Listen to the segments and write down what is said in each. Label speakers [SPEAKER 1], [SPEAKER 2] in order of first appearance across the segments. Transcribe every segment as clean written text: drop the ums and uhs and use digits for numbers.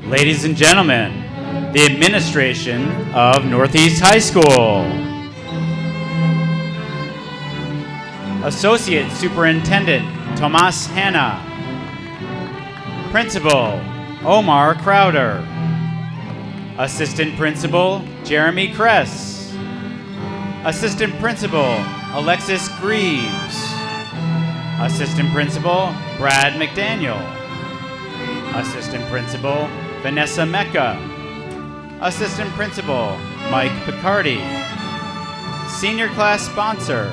[SPEAKER 1] Ladies and gentlemen, the administration of Northeast High School. Associate Superintendent Tomas Hanna. Principal Omar Crowder. Assistant Principal Jeremy Kress. Assistant Principal Alexis Greaves. Assistant Principal Brad McDaniel. Assistant Principal Vanessa Mecca. Assistant Principal Mike Picardi. Senior Class Sponsor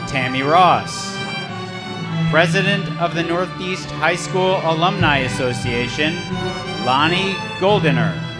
[SPEAKER 1] Tammy Ross. President of the Northeast High School Alumni Association Lonnie Goldener.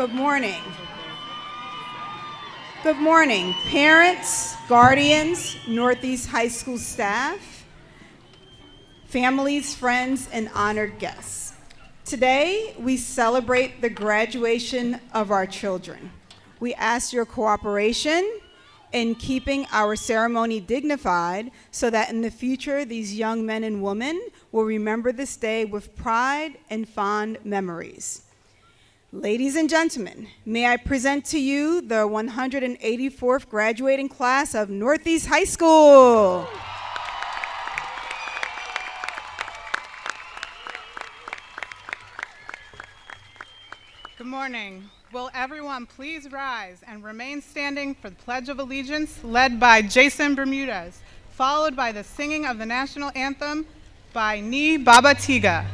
[SPEAKER 2] Good morning. Good morning, parents, guardians, Northeast High School staff, families, friends, and honored guests. Today, we celebrate the graduation of our children. We ask your cooperation in keeping our ceremony dignified so that in the future, these young men and women will remember this day with pride and fond memories. Ladies and gentlemen, may I present to you the 184th graduating class of Northeast High School.
[SPEAKER 3] Good morning. Will everyone please rise and remain standing for the Pledge of Allegiance led by Jason Bermudez, followed by the singing of the national anthem by Ni Baba Tiga.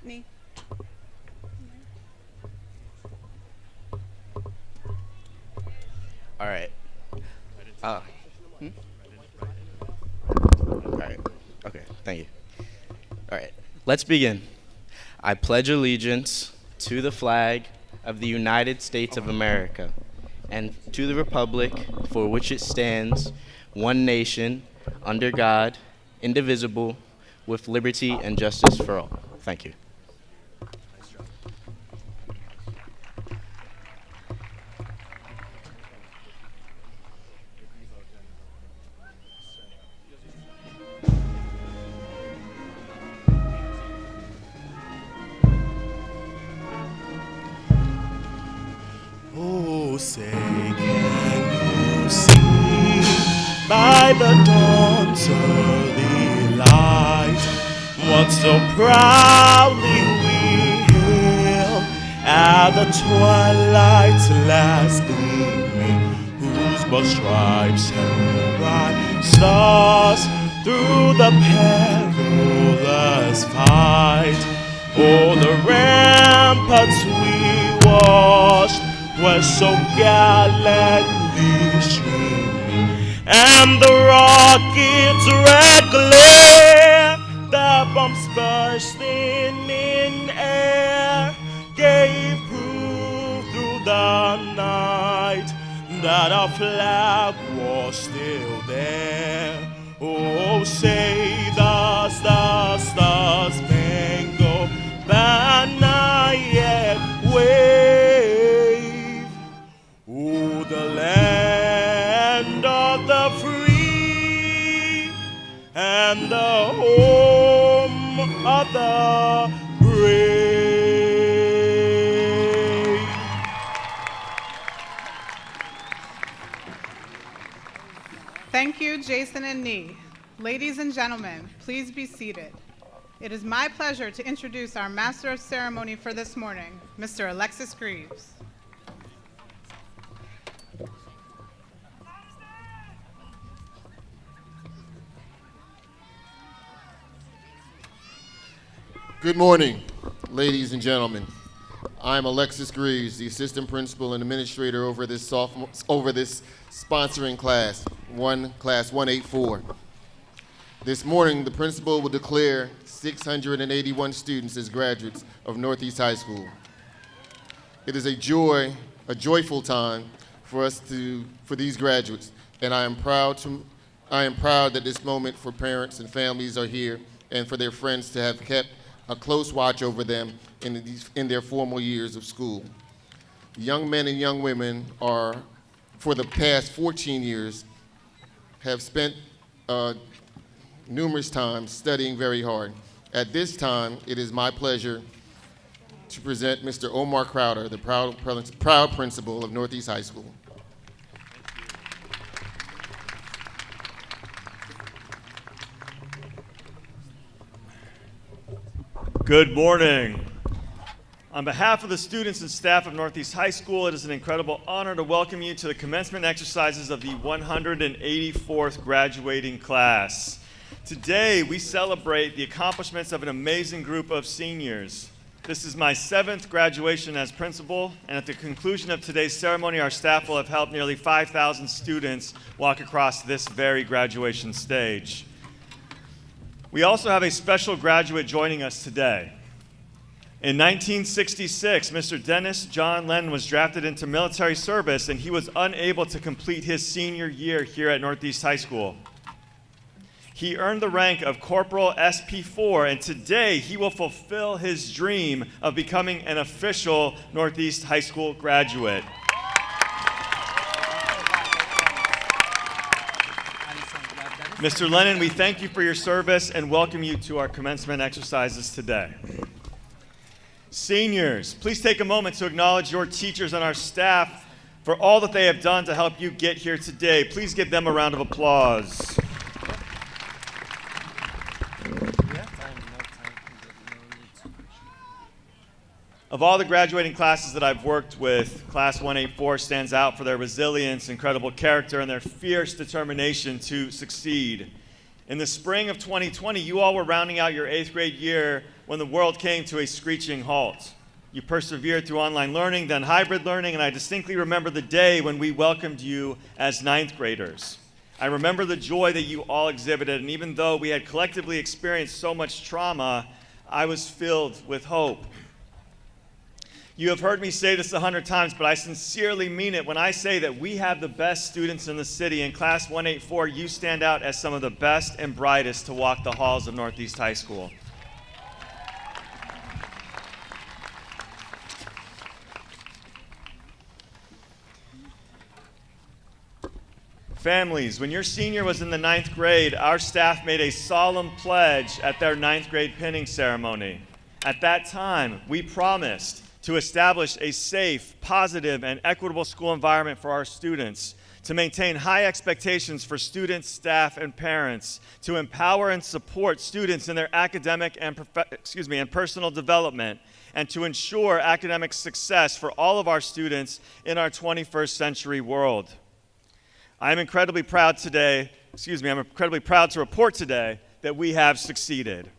[SPEAKER 2] Me.
[SPEAKER 4] All right. All right. Okay. Thank you. All right. Let's begin. I pledge allegiance to the flag of the United States of America and to the republic for which it stands, one nation, under God, indivisible, with liberty and justice for all. Thank you.
[SPEAKER 5] Oh, say, can you see by the dawn's early light what so proudly we hailed at the twilight's last gleaming, whose broad stripes held bright stars through the perilous fight? Oh, the ramparts we watched were so gallantly streaming, and the rocket's red glare, the bombs bursting in air, gave proof through the night that our flag was still there. Oh, say the star-spangled banner yet wave. Oh, the land of the free and the home of the brave.
[SPEAKER 3] Thank you, Jason and Nee. Ladies and gentlemen, please be seated. It is my pleasure to introduce our Master of Ceremony for this morning, Mr. Alexis Greaves.
[SPEAKER 6] Good morning, ladies and gentlemen. I'm Alexis Greaves, the assistant principal and administrator over this sponsoring class 184. This morning, the principal will declare 681 students as graduates of Northeast High School. It is a joyful time for these graduates, and I am proud that this moment for parents and families are here, and for their friends to have kept a close watch over them in their formal years of school. Young men and young women are, for the past 14 years, have spent numerous times studying very hard. At this time, it is my pleasure to present Mr. Omar Crowder, the proud principal of Northeast High School.
[SPEAKER 5] Good morning. On behalf of the students and staff of Northeast High School, it is an incredible honor to welcome you to the commencement exercises of the 184th graduating class. Today, we celebrate the accomplishments of an amazing group of seniors. This is my 7th graduation as principal, and at the conclusion of today's ceremony, our staff will have helped nearly 5,000 students walk across this very graduation stage. We also have a special graduate joining us today. In 1966, Mr. Dennis John Lennon was drafted into military service, and he was unable to complete his senior year here at Northeast High School. He earned the rank of Corporal SP4, and today he will fulfill his dream of becoming an official Northeast High School graduate. Mr. Lennon, we thank you for your service and welcome you to our commencement exercises today. Seniors, please take a moment to acknowledge your teachers and our staff for all that they have done to help you get here today. Please give them a round of applause. Of all the graduating classes that I've worked with, Class 184 stands out for their resilience, incredible character, and their fierce determination to succeed. In the spring of 2020, you all were rounding out your 8th grade year when the world came to a screeching halt. You persevered through online learning, then hybrid learning, and I distinctly remember the day when we welcomed you as 9th graders. I remember the joy that you all exhibited, and even though we had collectively experienced so much trauma, I was filled with hope. You have heard me say this 100 times, but I sincerely mean it when I say that we have the best students in the city. In Class 184, you stand out as some of the best and brightest to walk the halls of Northeast High School. Families, when your senior was in the 9th grade, our staff made a solemn pledge at their 9th grade pinning ceremony. At that time, we promised to establish a safe, positive, and equitable school environment for our students, to maintain high expectations for students, staff, and parents, to empower and support students in their academic and personal development, and to ensure academic success for all of our students in our 21st century world. I'm incredibly proud to report today that we have succeeded.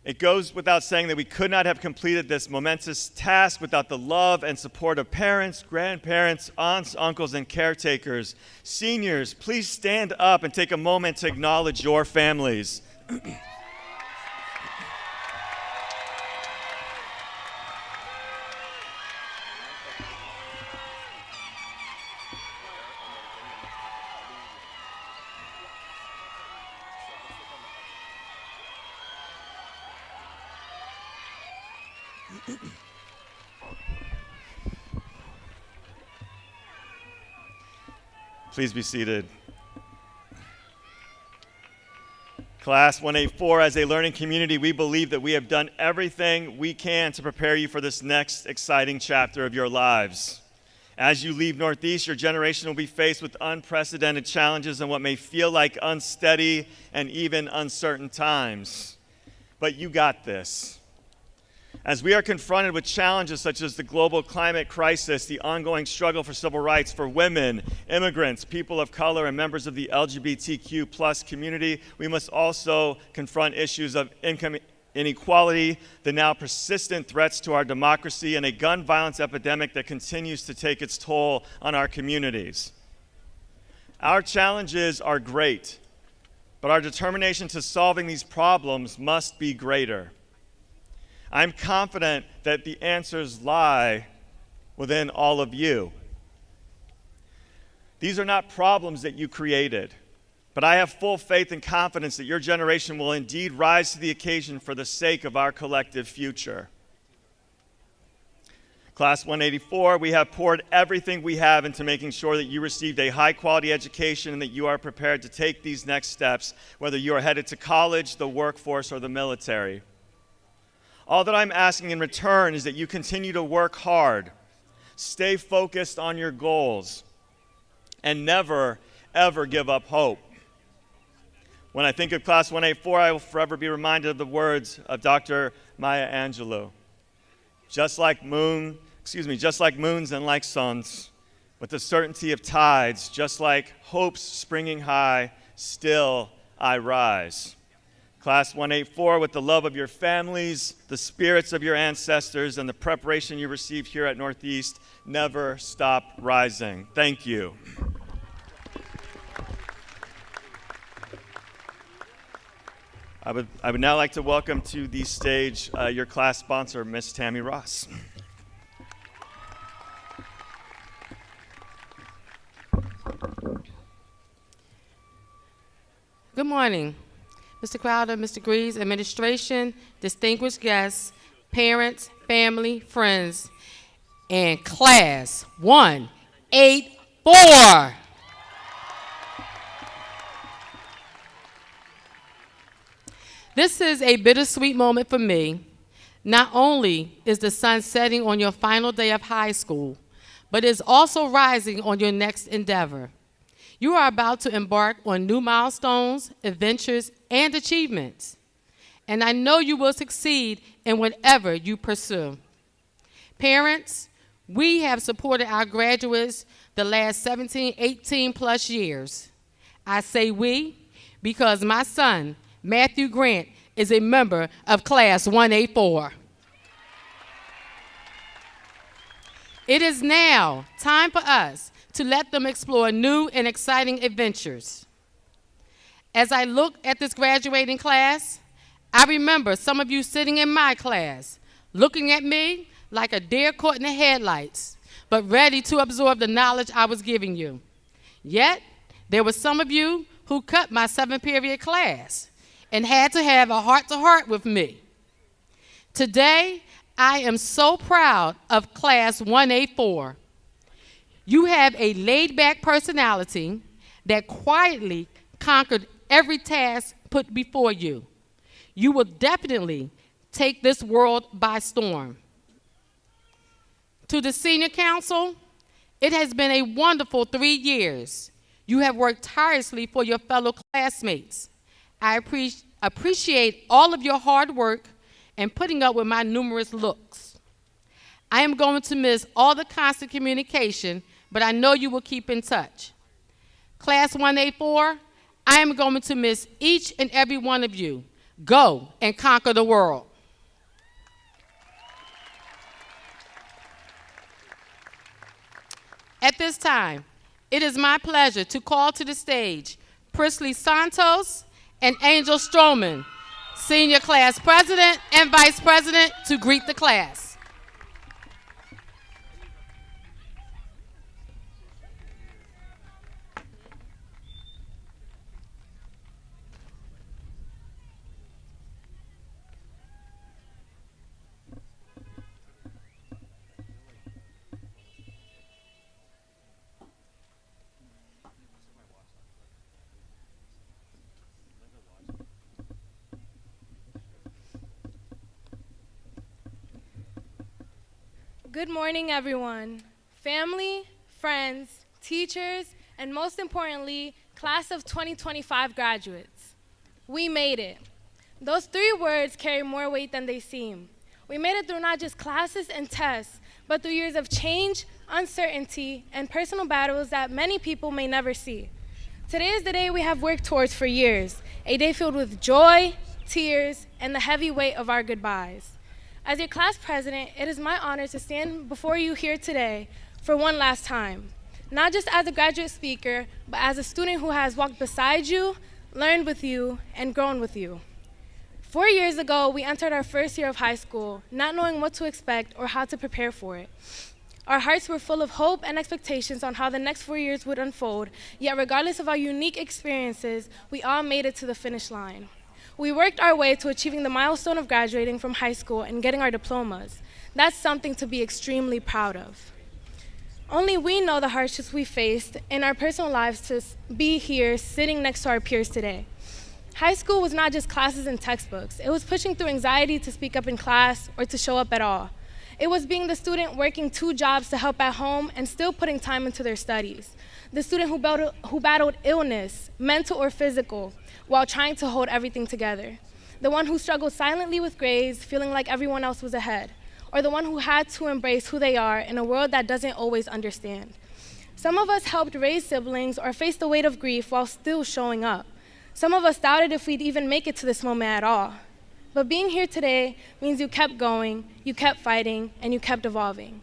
[SPEAKER 5] It goes without saying that we could not have completed this momentous task without the love and support of parents, grandparents, aunts, uncles, and caretakers. Seniors, please stand up and take a moment to acknowledge your families. Please be seated. Class 184, as a learning community, we believe that we have done everything we can to prepare you for this next exciting chapter of your lives. As you leave Northeast, your generation will be faced with unprecedented challenges and what may feel like unsteady and even uncertain times. But you got this. As we are confronted with challenges such as the global climate crisis, the ongoing struggle for civil rights for women, immigrants, people of color, and members of the LGBTQ+ community, we must also confront issues of income inequality, the now persistent threats to our democracy, and a gun violence epidemic that continues to take its toll on our communities. Our challenges are great, but our determination to solving these problems must be greater. I'm confident that the answers lie within all of you. These are not problems that you created, but I have full faith and confidence that your generation will indeed rise to the occasion for the sake of our collective future. Class 184, we have poured everything we have into making sure that you received a high-quality education and that you are prepared to take these next steps, whether you are headed to college, the workforce, or the military. All that I'm asking in return is that you continue to work hard, stay focused on your goals, and never, ever give up hope. When I think of Class 184, I will forever be reminded of the words of Dr. Maya Angelou. Just like moons and like suns, with the certainty of tides, just like hopes springing high, still I rise. Class 184, with the love of your families, the spirits of your ancestors, and the preparation you received here at Northeast, never stop rising. Thank you. I would now like to welcome to the stage your class sponsor, Miss Tammy Ross.
[SPEAKER 7] Good morning, Mr. Crowder, Mr. Greaves, administration, distinguished guests, parents, family, friends, and class 184. This is a bittersweet moment for me. Not only is the sun setting on your final day of high school, but is also rising on your next endeavor. You are about to embark on new milestones, adventures, and achievements. And I know you will succeed in whatever you pursue. Parents, we have supported our graduates the last 17, 18 plus years. I say we because my son, Matthew Grant, is a member of Class 184. It is now time for us to let them explore new and exciting adventures. As I look at this graduating class, I remember some of you sitting in my class, looking at me like a deer caught in the headlights, but ready to absorb the knowledge I was giving you. Yet, there were some of you who cut my 7th period class and had to have a heart-to-heart with me. Today, I am so proud of Class 184. You have a laid-back personality that quietly conquered every task put before you. You will definitely take this world by storm. To the Senior Council, it has been a wonderful 3 years. You have worked tirelessly for your fellow classmates. I appreciate all of your hard work and putting up with my numerous looks. I am going to miss all the constant communication, but I know you will keep in touch. Class 184, I am going to miss each and every one of you. Go and conquer the world. At this time, it is my pleasure to call to the stage Prisley Santos and Angel Stroman, Senior Class President and Vice President, to greet the class.
[SPEAKER 8] Good morning, everyone. Family, friends, teachers, and most importantly, class of 2025 graduates. We made it. Those 3 words carry more weight than they seem. We made it through not just classes and tests, but through years of change, uncertainty, and personal battles that many people may never see. Today is the day we have worked towards for years, a day filled with joy, tears, and the heavy weight of our goodbyes. As your class president, it is my honor to stand before you here today for one last time, not just as a graduate speaker, but as a student who has walked beside you, learned with you, and grown with you. 4 years ago, we entered our first year of high school, not knowing what to expect or how to prepare for it. Our hearts were full of hope and expectations on how the next 4 years would unfold, yet regardless of our unique experiences, we all made it to the finish line. We worked our way to achieving the milestone of graduating from high school and getting our diplomas. That's something to be extremely proud of. Only we know the hardships we faced in our personal lives to be here sitting next to our peers today. High school was not just classes and textbooks. It was pushing through anxiety to speak up in class or to show up at all. It was being the student working 2 jobs to help at home and still putting time into their studies. The student who battled illness, mental or physical, while trying to hold everything together. The one who struggled silently with grades, feeling like everyone else was ahead. Or the one who had to embrace who they are in a world that doesn't always understand. Some of us helped raise siblings or face the weight of grief while still showing up. Some of us doubted if we'd even make it to this moment at all. But being here today means you kept going, you kept fighting, and you kept evolving.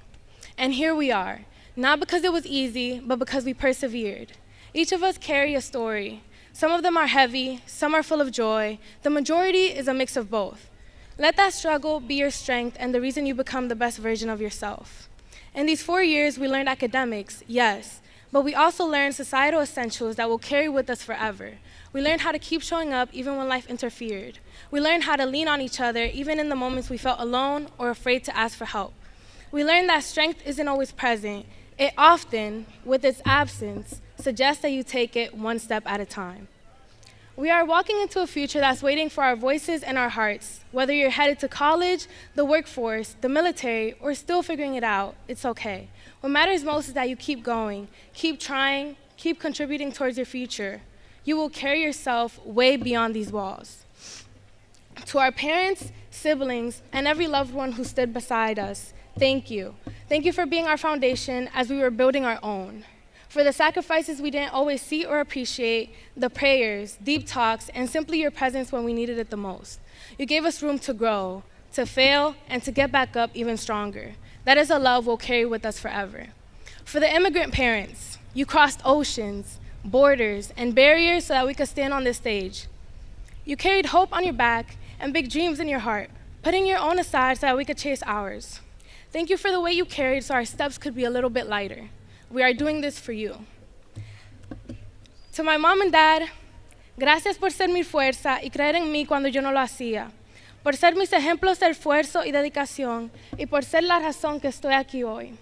[SPEAKER 8] And here we are, not because it was easy, but because we persevered. Each of us carry a story. Some of them are heavy, some are full of joy. The majority is a mix of both. Let that struggle be your strength and the reason you become the best version of yourself. In these 4 years, we learned academics, yes, but we also learned societal essentials that will carry with us forever. We learned how to keep showing up even when life interfered. We learned how to lean on each other even in the moments we felt alone or afraid to ask for help. We learned that strength isn't always present. It often, with its absence, suggests that you take it one step at a time. We are walking into a future that's waiting for our voices and our hearts. Whether you're headed to college, the workforce, the military, or still figuring it out, it's okay. What matters most is that you keep going, keep trying, keep contributing towards your future. You will carry yourself way beyond these walls. To our parents, siblings, and every loved one who stood beside us, thank you. Thank you for being our foundation as we were building our own. For the sacrifices we didn't always see or appreciate, the prayers, deep talks, and simply your presence when we needed it the most. You gave us room to grow, to fail, and to get back up even stronger. That is a love we'll carry with us forever. For the immigrant parents, you crossed oceans, borders, and barriers so that we could stand on this stage. You carried hope on your back and big dreams in your heart, putting your own aside so that we could chase ours. Thank you for the way you carried so our steps could be a little bit lighter. We are doing this for you. To my mom and dad, gracias por ser mi fuerza y creer en mí cuando yo no lo hacía, por ser mis ejemplos de esfuerzo y dedicación y por ser la razón que estoy aquí hoy.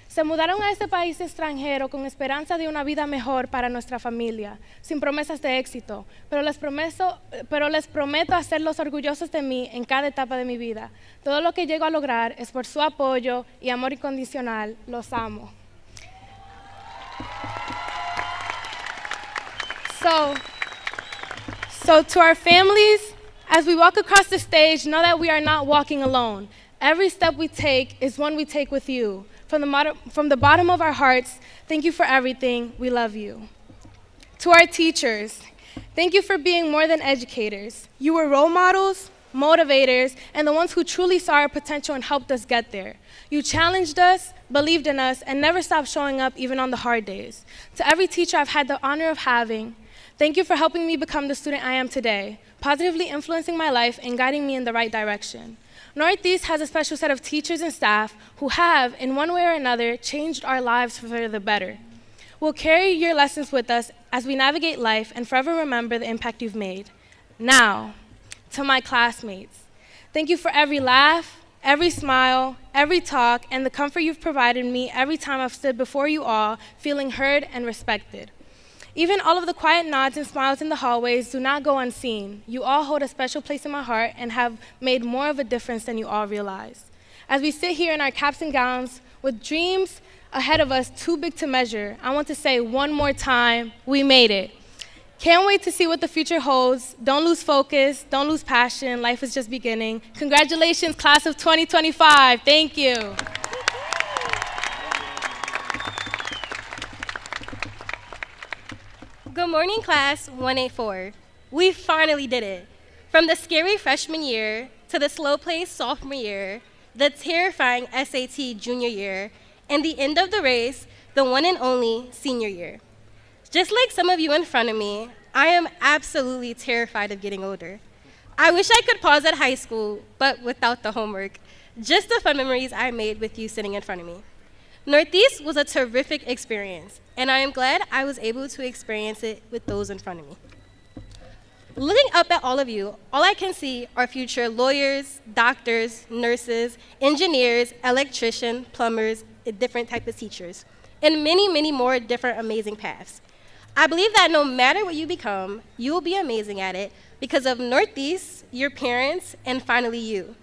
[SPEAKER 8] Se mudaron a este país extranjero con esperanza de una vida mejor para nuestra familia, sin promesas de éxito, pero les prometo hacerlos orgullosos de mí en cada etapa de mi vida. Todo lo que llego a lograr es por su apoyo y amor incondicional. Los amo. So to our families, as we walk across the stage, know that we are not walking alone. Every step we take is one we take with you. From the bottom of our hearts, thank you for everything. We love you. To our teachers, thank you for being more than educators. You were role models, motivators, and the ones who truly saw our potential and helped us get there. You challenged us, believed in us, and never stopped showing up even on the hard days. To every teacher I've had the honor of having, thank you for helping me become the student I am today, positively influencing my life and guiding me in the right direction. Northeast has a special set of teachers and staff who have, in one way or another, changed our lives for the better. We'll carry your lessons with us as we navigate life and forever remember the impact you've made. Now, to my classmates, thank you for every laugh, every smile, every talk, and the comfort you've provided me every time I've stood before you all, feeling heard and respected. Even all of the quiet nods and smiles in the hallways do not go unseen. You all hold a special place in my heart and have made more of a difference than you all realize. As we sit here in our caps and gowns with dreams ahead of us too big to measure, I want to say one more time, we made it. Can't wait to see what the future holds. Don't lose focus, don't lose passion. Life is just beginning. Congratulations, class of 2025. Thank you.
[SPEAKER 9] Good morning, class 184. We finally did it. From the scary freshman year to the slow pace sophomore year, the terrifying SAT junior year, and the end of the race, the one and only senior year. Just like some of you in front of me, I am absolutely terrified of getting older. I wish I could pause at high school, but without the homework. Just the fun memories I made with you sitting in front of me. Northeast was a terrific experience, and I am glad I was able to experience it with those in front of me. Looking up at all of you, all I can see are future lawyers, doctors, nurses, engineers, electricians, plumbers, different types of teachers, and many, many more different amazing paths. I believe that no matter what you become, you will be amazing at it because of Northeast, your parents, and finally you,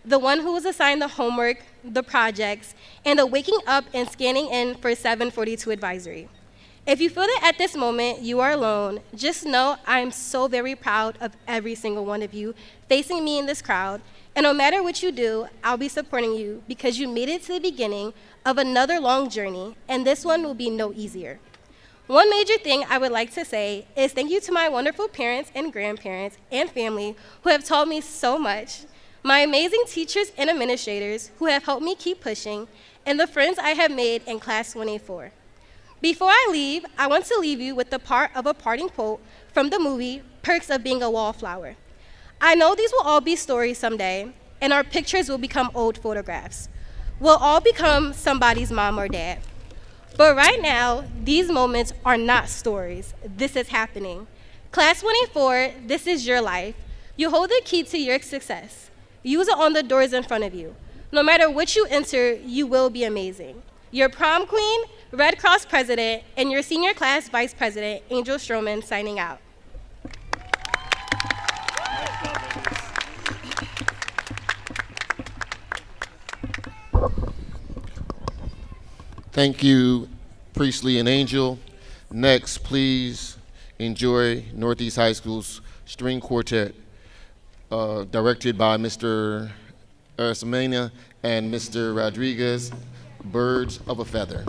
[SPEAKER 9] the one who was assigned the homework, the projects, and the waking up and scanning in for 742 advisory. If you feel that at this moment you are alone, just know I am so very proud of every single one of you facing me in this crowd, and no matter what you do, I'll be supporting you because you made it to the beginning of another long journey, and this one will be no easier. One major thing I would like to say is thank you to my wonderful parents and grandparents and family who have taught me so much, my amazing teachers and administrators who have helped me keep pushing, and the friends I have made in Class 184. Before I leave, I want to leave you with the part of a parting quote from the movie Perks of Being a Wallflower. I know these will all be stories someday, and our pictures will become old photographs. We'll all become somebody's mom or dad. But right now, these moments are not stories. This is happening. Class 184, this is your life. You hold the key to your success. Use it on the doors in front of you. No matter which you enter, you will be amazing. Your prom queen, Red Cross president, and your senior class vice president, Angel Stroman, signing out.
[SPEAKER 6] Thank you, Priestley and Angel. Next, please enjoy Northeast High School's string quartet, directed by Mr. Semena and Mr. Rodriguez, Birds of a Feather.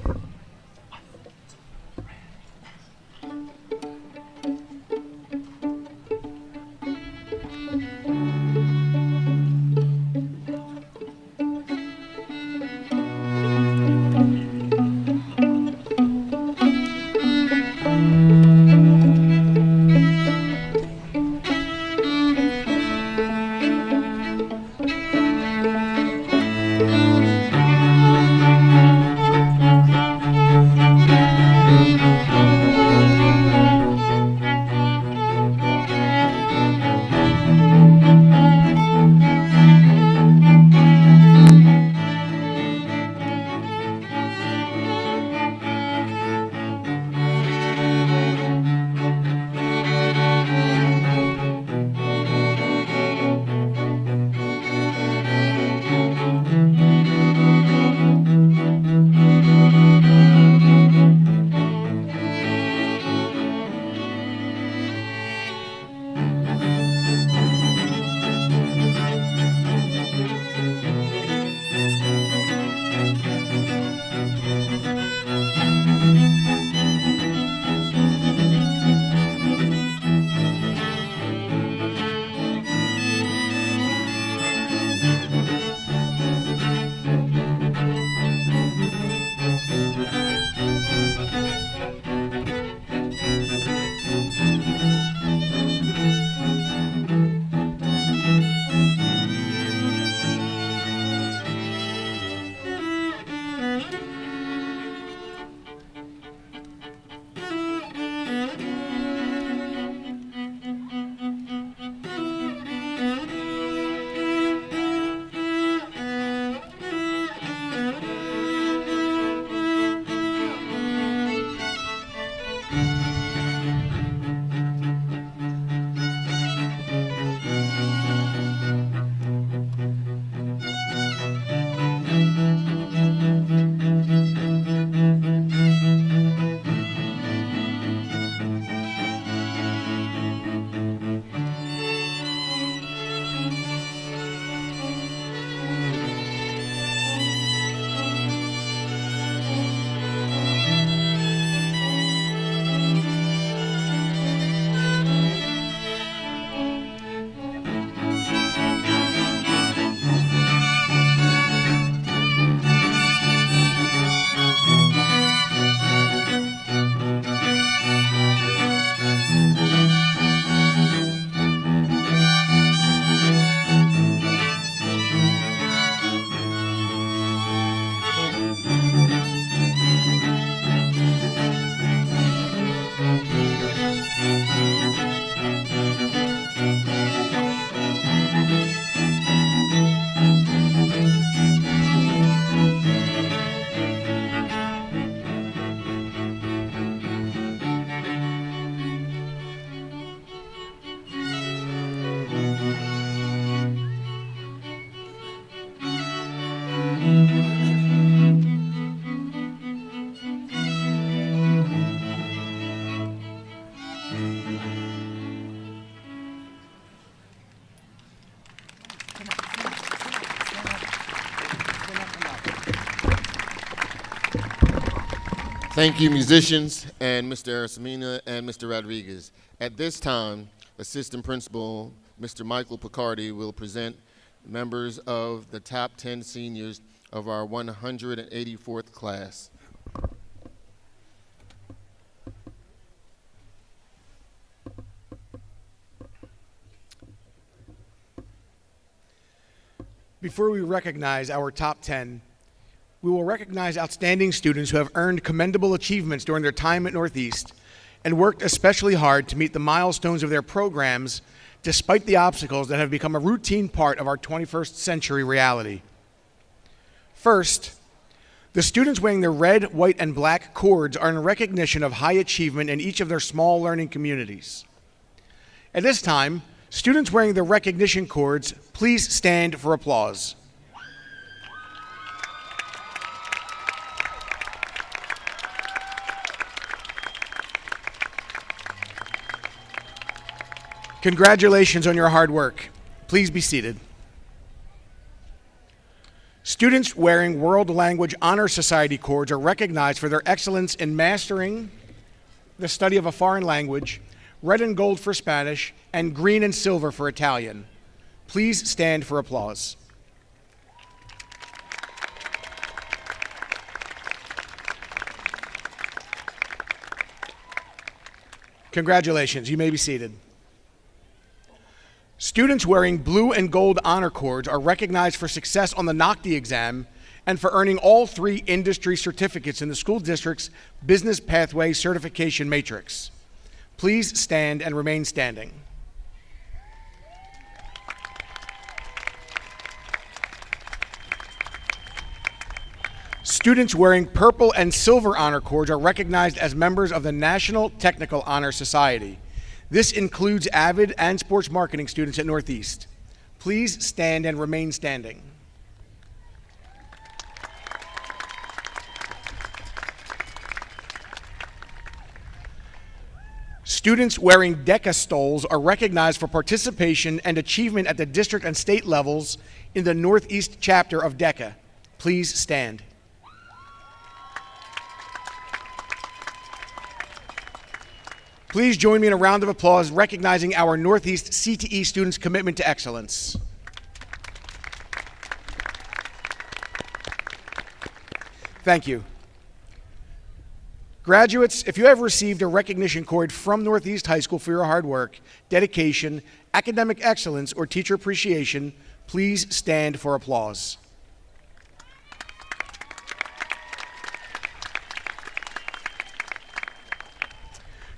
[SPEAKER 6] Thank you, musicians, and Mr. Arasamina and Mr. Rodriguez. At this time, Assistant Principal Mr. Michael Picardi will present members of the top 10 seniors of our 184th class.
[SPEAKER 10] Before we recognize our top 10, we will recognize outstanding students who have earned commendable achievements during their time at Northeast and worked especially hard to meet the milestones of their programs despite the obstacles that have become a routine part of our 21st century reality. First, the students wearing their red, white, and black cords are in recognition of high achievement in each of their small learning communities. At this time, students wearing the recognition cords, please stand for applause. Congratulations on your hard work. Please be seated. Students wearing World Language Honor Society cords are recognized for their excellence in mastering the study of a foreign language, red and gold for Spanish, and green and silver for Italian. Please stand for applause. Congratulations, you may be seated. Students wearing blue and gold honor cords are recognized for success on the NOCTI exam and for earning all 3 industry certificates in the school district's Business Pathway Certification Matrix. Please stand and remain standing. Students wearing purple and silver honor cords are recognized as members of the National Technical Honor Society. This includes AVID and sports marketing students at Northeast. Please stand and remain standing. Students wearing DECA stoles are recognized for participation and achievement at the district and state levels in the Northeast chapter of DECA. Please stand. Please join me in a round of applause recognizing our Northeast CTE students' commitment to excellence. Thank you. Graduates, if you have received a recognition cord from Northeast High School for your hard work, dedication, academic excellence, or teacher appreciation, please stand for applause.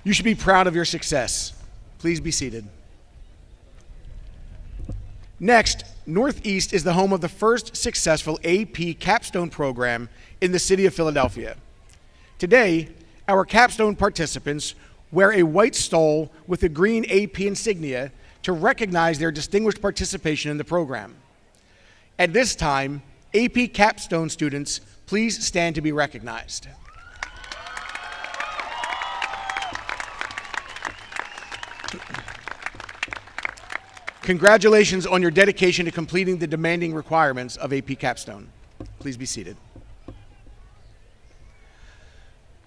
[SPEAKER 10] You should be proud of your success. Please be seated. Next, Northeast is the home of the first successful AP capstone program in the city of Philadelphia. Today, our capstone participants wear a white stole with a green AP insignia to recognize their distinguished participation in the program. At this time, AP capstone students, please stand to be recognized. Congratulations on your dedication to completing the demanding requirements of AP Capstone. Please be seated.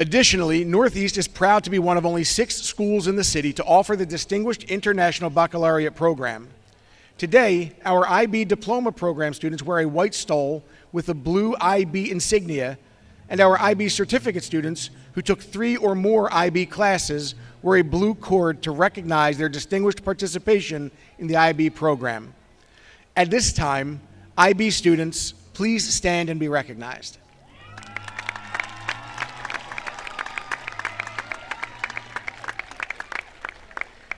[SPEAKER 10] Additionally, Northeast is proud to be one of only 6 schools in the city to offer the Distinguished International Baccalaureate program. Today, our IB Diploma program students wear a white stole with a blue IB insignia, and our IB certificate students who took 3 or more IB classes wear a blue cord to recognize their distinguished participation in the IB program. At this time, IB students, please stand and be recognized.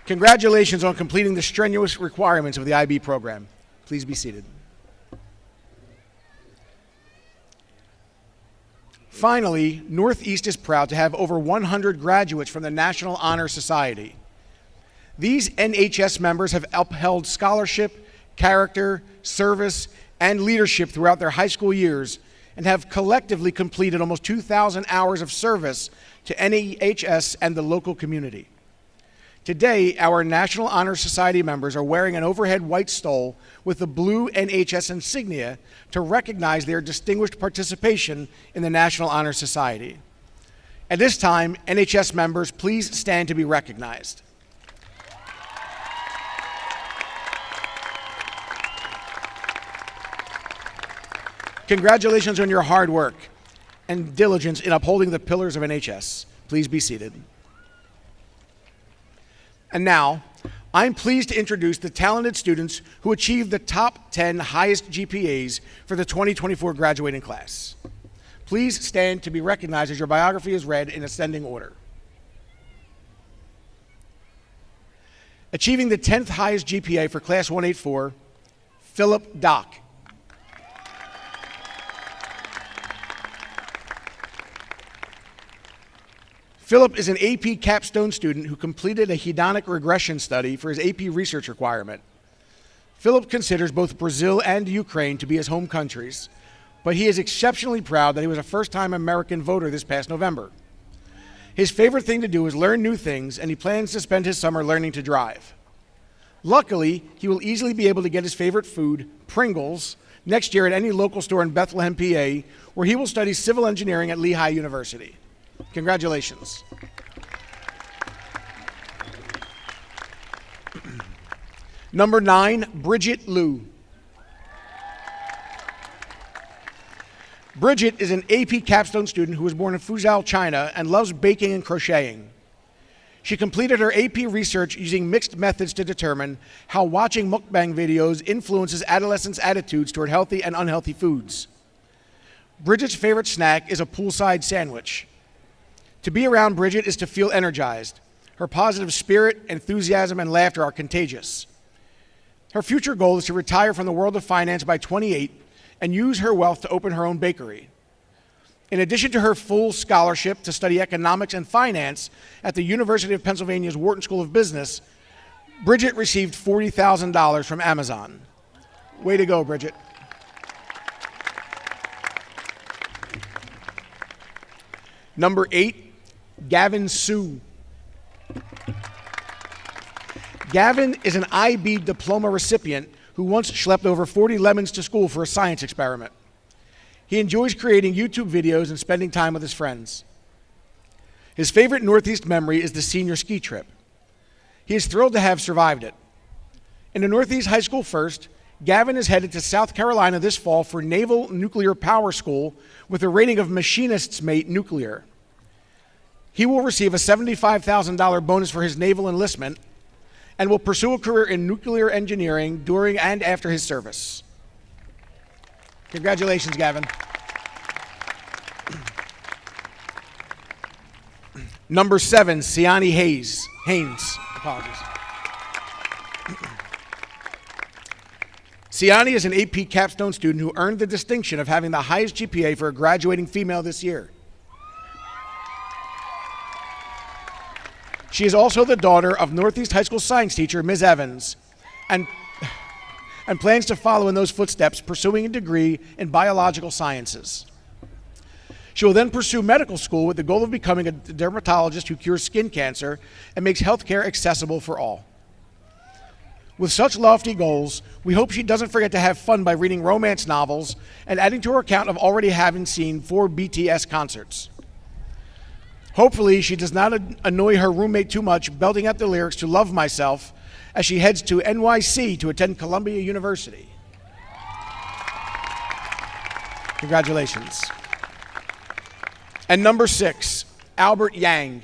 [SPEAKER 10] Congratulations on completing the strenuous requirements of the IB program. Please be seated. Finally, Northeast is proud to have over 100 graduates from the National Honor Society. These NHS members have upheld scholarship, character, service, and leadership throughout their high school years and have collectively completed almost 2,000 hours of service to NHS and the local community. Today, our National Honor Society members are wearing an overhead white stole with the blue NHS insignia to recognize their distinguished participation in the National Honor Society. At this time, NHS members, please stand to be recognized. Congratulations on your hard work and diligence in upholding the pillars of NHS. Please be seated. And now, I'm pleased to introduce the talented students who achieved the top 10 highest GPAs for the 2024 graduating class. Please stand to be recognized as your biography is read in ascending order. Achieving the 10th highest GPA for Class 184, Philip Dock. Philip is an AP capstone student who completed a hedonic regression study for his AP research requirement. Philip considers both Brazil and Ukraine to be his home countries, but he is exceptionally proud that he was a first-time American voter this past November. His favorite thing to do is learn new things, and he plans to spend his summer learning to drive. Luckily, he will easily be able to get his favorite food, Pringles, next year at any local store in Bethlehem, PA, where he will study civil engineering at Lehigh University. Congratulations. Number 9, Bridget Liu. Bridget is an AP capstone student who was born in Fuzhou, China, and loves baking and crocheting. She completed her AP research using mixed methods to determine how watching mukbang videos influences adolescents' attitudes toward healthy and unhealthy foods. Bridget's favorite snack is a poolside sandwich. To be around Bridget is to feel energized. Her positive spirit, enthusiasm, and laughter are contagious. Her future goal is to retire from the world of finance by 28 and use her wealth to open her own bakery. In addition to her full scholarship to study economics and finance at the University of Pennsylvania's Wharton School of Business, Bridget received $40,000 from Amazon. Way to go, Bridget. Number 8, Gavin Sue. Gavin is an IB diploma recipient who once schlepped over 40 lemons to school for a science experiment. He enjoys creating YouTube videos and spending time with his friends. His favorite Northeast memory is the senior ski trip. He is thrilled to have survived it. In a Northeast high school first, Gavin is headed to South Carolina this fall for Naval Nuclear Power School with a rating of Machinist's Mate Nuclear. He will receive a $75,000 bonus for his naval enlistment and will pursue a career in nuclear engineering during and after his service. Congratulations, Gavin. Number 7, Siani Haynes. Apologies. Siani is an AP capstone student who earned the distinction of having the highest GPA for a graduating female this year. She is also the daughter of Northeast High School science teacher, Ms. Evans, and plans to follow in those footsteps, pursuing a degree in biological sciences. She will then pursue medical school with the goal of becoming a dermatologist who cures skin cancer and makes healthcare accessible for all. With such lofty goals, we hope she doesn't forget to have fun by reading romance novels and adding to her account of already having seen 4 BTS concerts. Hopefully, she does not annoy her roommate too much, belting out the lyrics to Love Myself as she heads to NYC to attend Columbia University. Congratulations. And number 6, Albert Yang.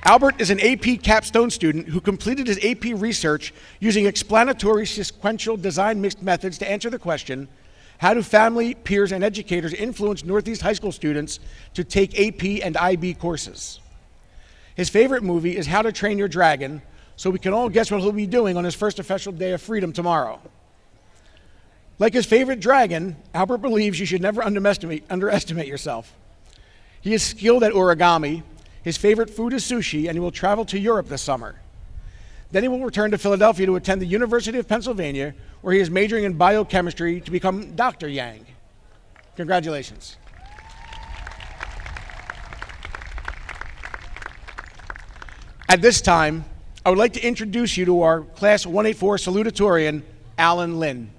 [SPEAKER 10] Albert is an AP capstone student who completed his AP research using explanatory sequential design mixed methods to answer the question, how do family, peers, and educators influence Northeast high school students to take AP and IB courses? His favorite movie is How to Train Your Dragon, so we can all guess what he'll be doing on his first official day of freedom tomorrow. Like his favorite dragon, Albert believes you should never underestimate yourself. He is skilled at origami, his favorite food is sushi, and he will travel to Europe this summer. Then he will return to Philadelphia to attend the University of Pennsylvania, where he is majoring in biochemistry to become Dr. Yang. Congratulations. At this time, I would like to introduce you to our Class 184 Salutatorian, Alan Lynn.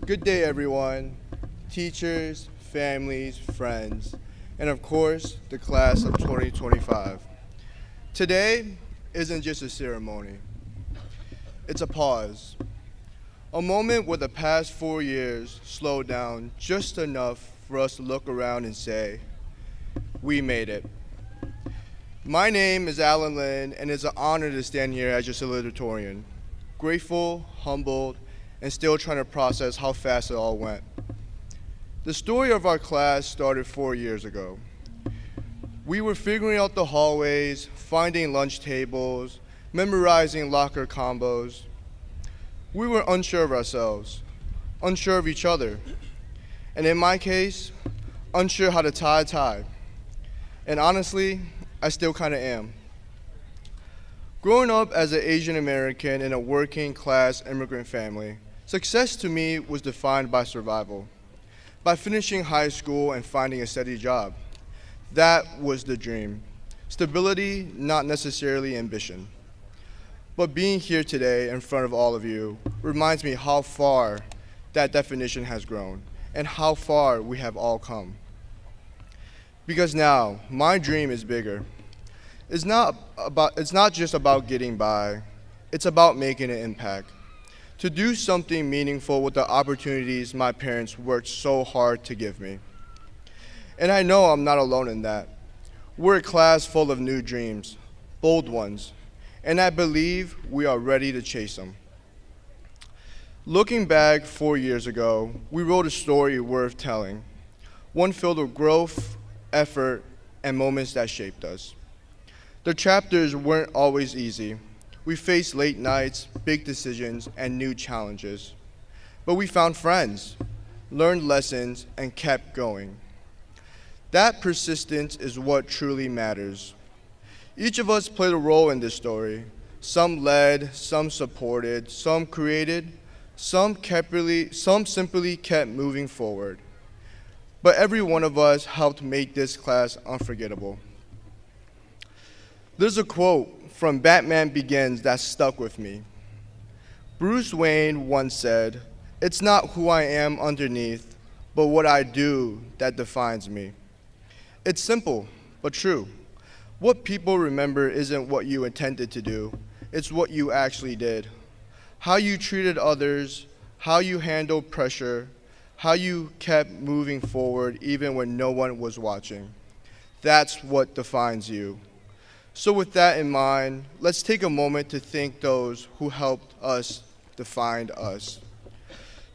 [SPEAKER 11] Good day, everyone, teachers, families, friends, and of course, the class of 2025. Today isn't just a ceremony. It's a pause. A moment where the past 4 years slowed down just enough for us to look around and say, we made it. My name is Alan Lynn, and it's an honor to stand here as your salutatorian. Grateful, humbled, and still trying to process how fast it all went. The story of our class started 4 years ago. We were figuring out the hallways, finding lunch tables, memorizing locker combos. We were unsure of ourselves, unsure of each other, and in my case, unsure how to tie a tie. And honestly, I still kind of am. Growing up as an Asian American in a working class immigrant family, success to me was defined by survival, by finishing high school and finding a steady job. That was the dream. Stability, not necessarily ambition. But being here today in front of all of you reminds me how far that definition has grown and how far we have all come. Because now, my dream is bigger. It's not just about getting by, it's about making an impact. To do something meaningful with the opportunities my parents worked so hard to give me. And I know I'm not alone in that. We're a class full of new dreams, bold ones, and I believe we are ready to chase them. Looking back 4 years ago, we wrote a story worth telling, one filled with growth, effort, and moments that shaped us. The chapters weren't always easy. We faced late nights, big decisions, and new challenges. But we found friends, learned lessons, and kept going. That persistence is what truly matters. Each of us played a role in this story. Some led, some supported, some created, some simply kept moving forward. But every one of us helped make this class unforgettable. There's a quote from Batman Begins that stuck with me. Bruce Wayne once said, "It's not who I am underneath, but what I do that defines me." It's simple, but true. What people remember isn't what you intended to do, it's what you actually did. How you treated others, how you handled pressure, how you kept moving forward even when no one was watching. That's what defines you. So with that in mind, let's take a moment to thank those who helped us define us.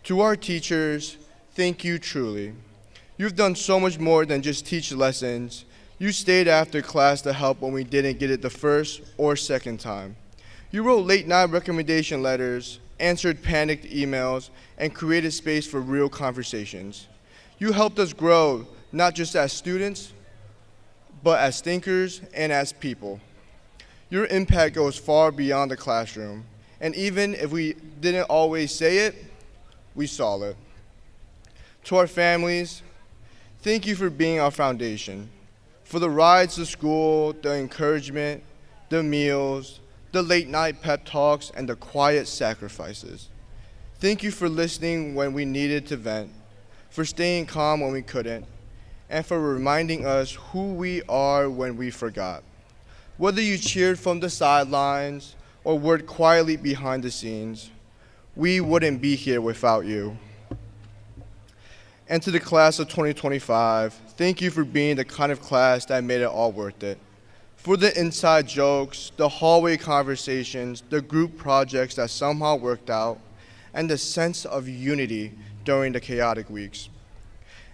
[SPEAKER 11] To our teachers, thank you truly. You've done so much more than just teach lessons. You stayed after class to help when we didn't get it the first or second time. You wrote late night recommendation letters, answered panicked emails, and created space for real conversations. You helped us grow, not just as students, but as thinkers and as people. Your impact goes far beyond the classroom, and even if we didn't always say it, we saw it. To our families, thank you for being our foundation, for the rides to school, the encouragement, the meals, the late night pep talks, and the quiet sacrifices. Thank you for listening when we needed to vent, for staying calm when we couldn't, and for reminding us who we are when we forgot. Whether you cheered from the sidelines or worked quietly behind the scenes, we wouldn't be here without you. And to the class of 2025, thank you for being the kind of class that made it all worth it. For the inside jokes, the hallway conversations, the group projects that somehow worked out, and the sense of unity during the chaotic weeks.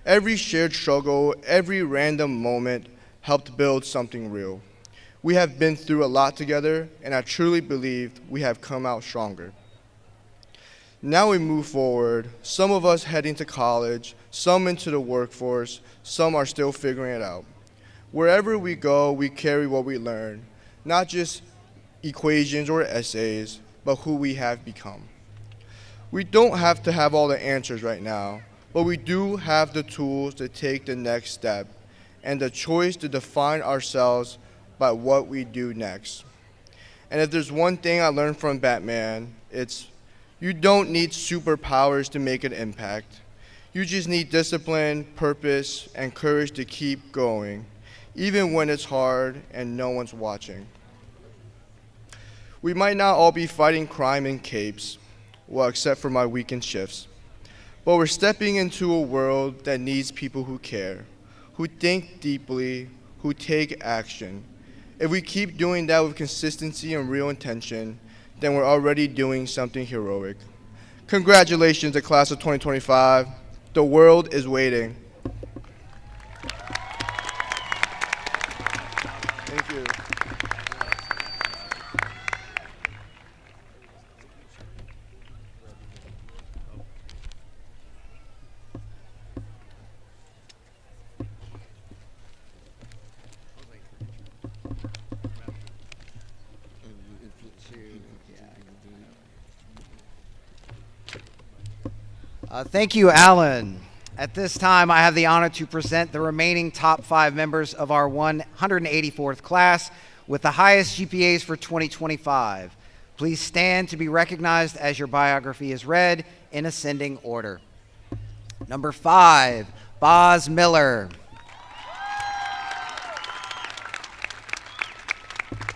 [SPEAKER 11] Every shared struggle, every random moment helped build something real. We have been through a lot together, and I truly believe we have come out stronger. Now we move forward, some of us heading to college, some into the workforce, some are still figuring it out. Wherever we go, we carry what we learn, not just equations or essays, but who we have become. We don't have to have all the answers right now, but we do have the tools to take the next step and the choice to define ourselves by what we do next. And if there's one thing I learned from Batman, it's You don't need superpowers to make an impact. You just need discipline, purpose, and courage to keep going, even when it's hard and no one's watching. We might not all be fighting crime in capes, well, except for my weekend shifts, but we're stepping into a world that needs people who care, who think deeply, who take action. If we keep doing that with consistency and real intention, then we're already doing something heroic. Congratulations to class of 2025. The world is waiting. Thank you.
[SPEAKER 12] Thank you, Alan. At this time, I have the honor to present the remaining top 5 members of our 184th class with the highest GPAs for 2025. Please stand to be recognized as your biography is read in ascending order. Number 5, Boz Miller.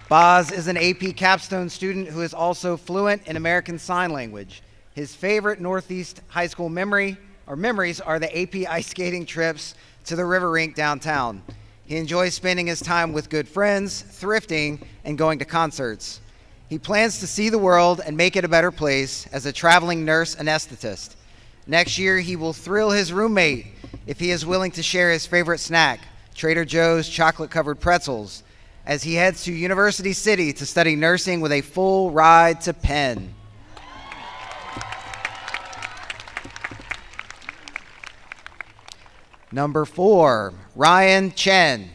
[SPEAKER 12] Boz is an AP capstone student who is also fluent in American Sign Language. His favorite Northeast High School memories are the AP ice skating trips to the river rink downtown. He enjoys spending his time with good friends, thrifting, and going to concerts. He plans to see the world and make it a better place as a traveling nurse anesthetist. Next year, he will thrill his roommate if he is willing to share his favorite snack, Trader Joe's chocolate-covered pretzels, as he heads to University City to study nursing with a full ride to Penn. Number 4, Ryan Chen.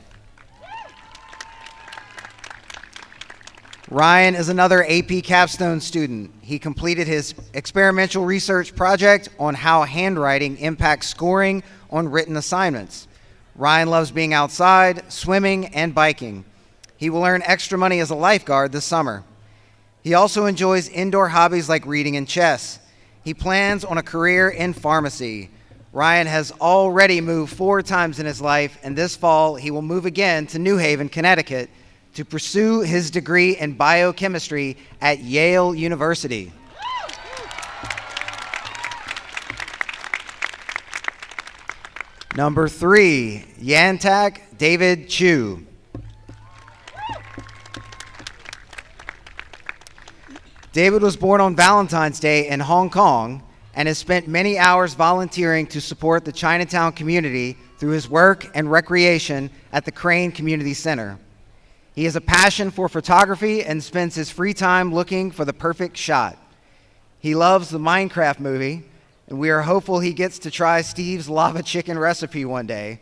[SPEAKER 12] Ryan is another AP capstone student. He completed his experimental research project on how handwriting impacts scoring on written assignments. Ryan loves being outside, swimming, and biking. He will earn extra money as a lifeguard this summer. He also enjoys indoor hobbies like reading and chess. He plans on a career in pharmacy. Ryan has already moved 4 times in his life, and this fall he will move again to New Haven, Connecticut, to pursue his degree in biochemistry at Yale University. Number 3, Yantak David Chu. David was born on Valentine's Day in Hong Kong and has spent many hours volunteering to support the Chinatown community through his work and recreation at the Crane Community Center. He has a passion for photography and spends his free time looking for the perfect shot. He loves the Minecraft movie, and we are hopeful he gets to try Steve's lava chicken recipe one day.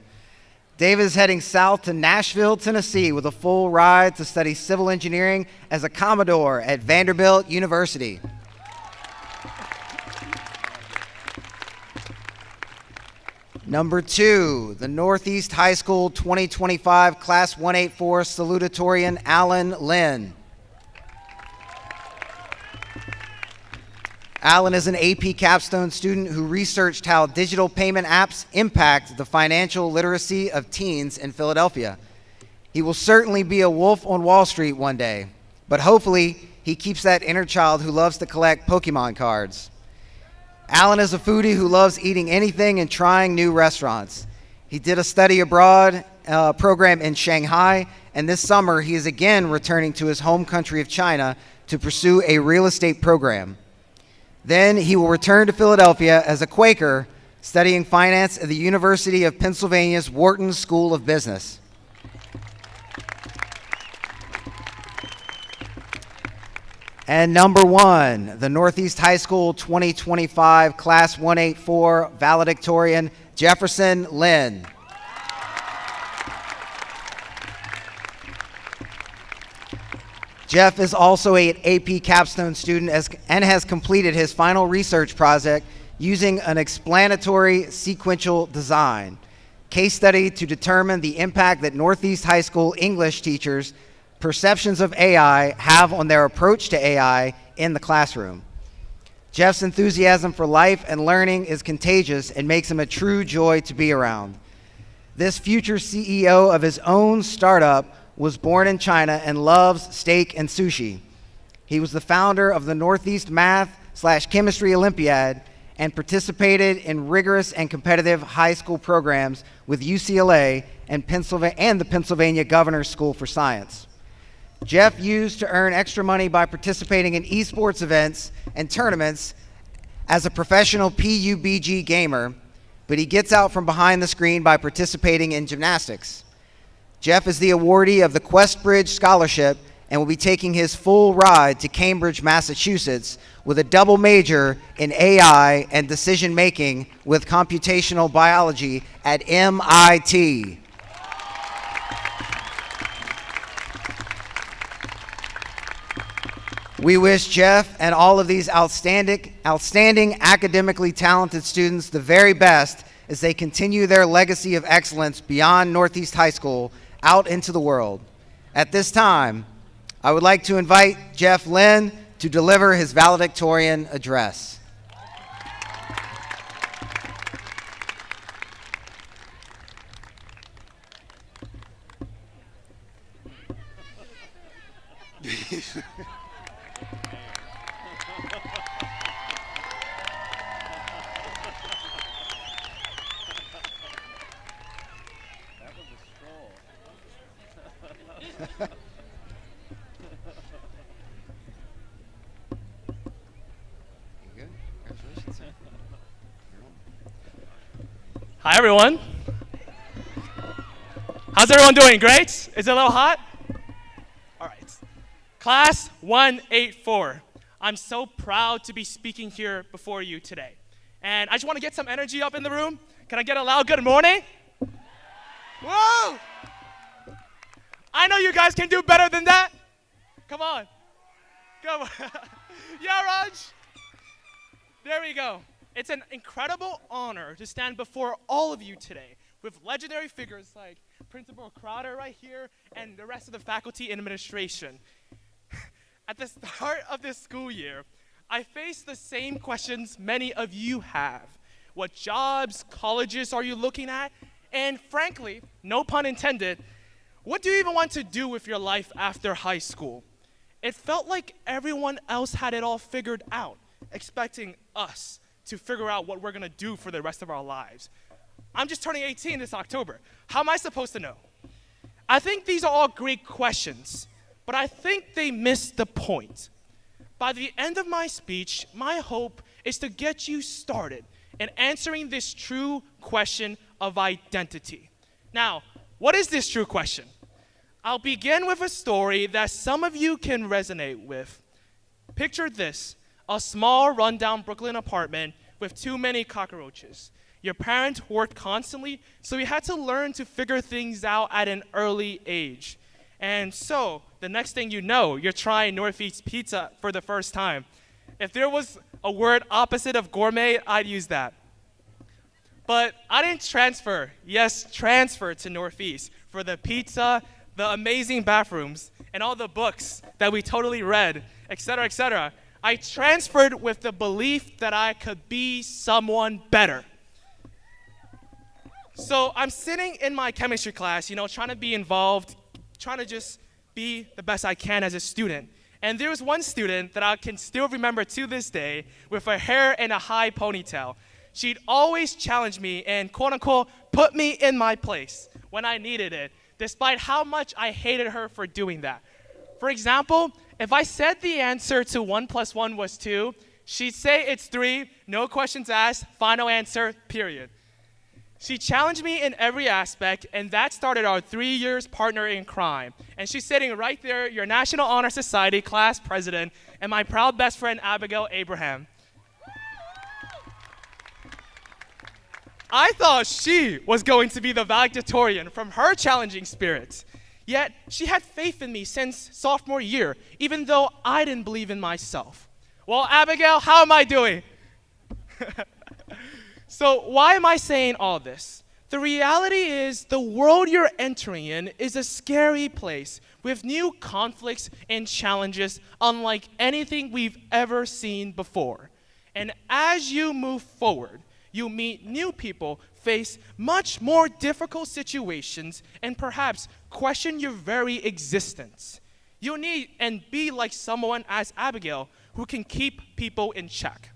[SPEAKER 12] David is heading south to Nashville, Tennessee with a full ride to study civil engineering as a Commodore at Vanderbilt University. Number 2, the Northeast High School 2025 Class 184 Salutatorian Alan Lynn. Alan is an AP capstone student who researched how digital payment apps impact the financial literacy of teens in Philadelphia. He will certainly be a wolf on Wall Street one day, but hopefully he keeps that inner child who loves to collect Pokemon cards. Alan is a foodie who loves eating anything and trying new restaurants. He did a study abroad program in Shanghai, and this summer he is again returning to his home country of China to pursue a real estate program. Then he will return to Philadelphia as a Quaker, studying finance at the University of Pennsylvania's Wharton School of Business. And number 1, the Northeast High School 2025 Class 184 Valedictorian, Jefferson Lynn. Jeff is also an AP capstone student and has completed his final research project using an explanatory sequential design case study to determine the impact that Northeast High School English teachers' perceptions of AI have on their approach to AI in the classroom. Jeff's enthusiasm for life and learning is contagious and makes him a true joy to be around. This future CEO of his own startup was born in China and loves steak and sushi. He was the founder of the Northeast Math/Chemistry Olympiad and participated in rigorous and competitive high school programs with UCLA and the Pennsylvania Governor's School for Science. Jeff used to earn extra money by participating in esports events and tournaments as a professional PUBG gamer, but he gets out from behind the screen by participating in gymnastics. Jeff is the awardee of the Questbridge Scholarship and will be taking his full ride to Cambridge, Massachusetts with a double major in AI and decision making with computational biology at MIT. We wish Jeff and all of these outstanding academically talented students the very best as they continue their legacy of excellence beyond Northeast High School out into the world. At this time, I would like to invite Jeff Lynn to deliver his valedictorian address.
[SPEAKER 13] Hi, everyone. How's everyone doing? Great? Is it a little hot? All right. Class 184. I'm so proud to be speaking here before you today. And I just want to get some energy up in the room. Can I get a loud good morning? Whoa! I know you guys can do better than that. Come on. Come on. Yeah, Raj. There we go. It's an incredible honor to stand before all of you today with legendary figures like Principal Crowder right here and the rest of the faculty and administration. At the start of this school year, I faced the same questions many of you have. What jobs, colleges are you looking at? And frankly, no pun intended, what do you even want to do with your life after high school? It felt like everyone else had it all figured out, expecting us to figure out what we're gonna do for the rest of our lives. I'm just turning 18 this October. How am I supposed to know? I think these are all great questions, but I think they miss the point. By the end of my speech, my hope is to get you started in answering this true question of identity. Now, what is this true question? I'll begin with a story that some of you can resonate with. Picture this. A small, rundown Brooklyn apartment with too many cockroaches. Your parents worked constantly, so you had to learn to figure things out at an early age. And so, the next thing you know, you're trying Northeast pizza for the first time. If there was a word opposite of gourmet, I'd use that. But I didn't transfer to Northeast for the pizza, the amazing bathrooms, and all the books that we totally read, etc., etc. I transferred with the belief that I could be someone better. So I'm sitting in my chemistry class, trying to be involved, trying to just be the best I can as a student. And there was one student that I can still remember to this day with her hair in a high ponytail. She'd always challenge me and, quote unquote, put me in my place when I needed it, despite how much I hated her for doing that. For example, if I said the answer to 1 + 1 was 2, she'd say it's 3, no questions asked, final answer, period. She challenged me in every aspect, and that started our 3 years partner in crime. And she's sitting right there, your National Honor Society class president, and my proud best friend, Abigail Abraham. I thought she was going to be the valedictorian from her challenging spirit. Yet, she had faith in me since sophomore year, even though I didn't believe in myself. Well, Abigail, how am I doing? So why am I saying all this? The reality is the world you're entering in is a scary place with new conflicts and challenges unlike anything we've ever seen before. And as you move forward, you meet new people, face much more difficult situations, and perhaps question your very existence. You need and be like someone as Abigail who can keep people in check.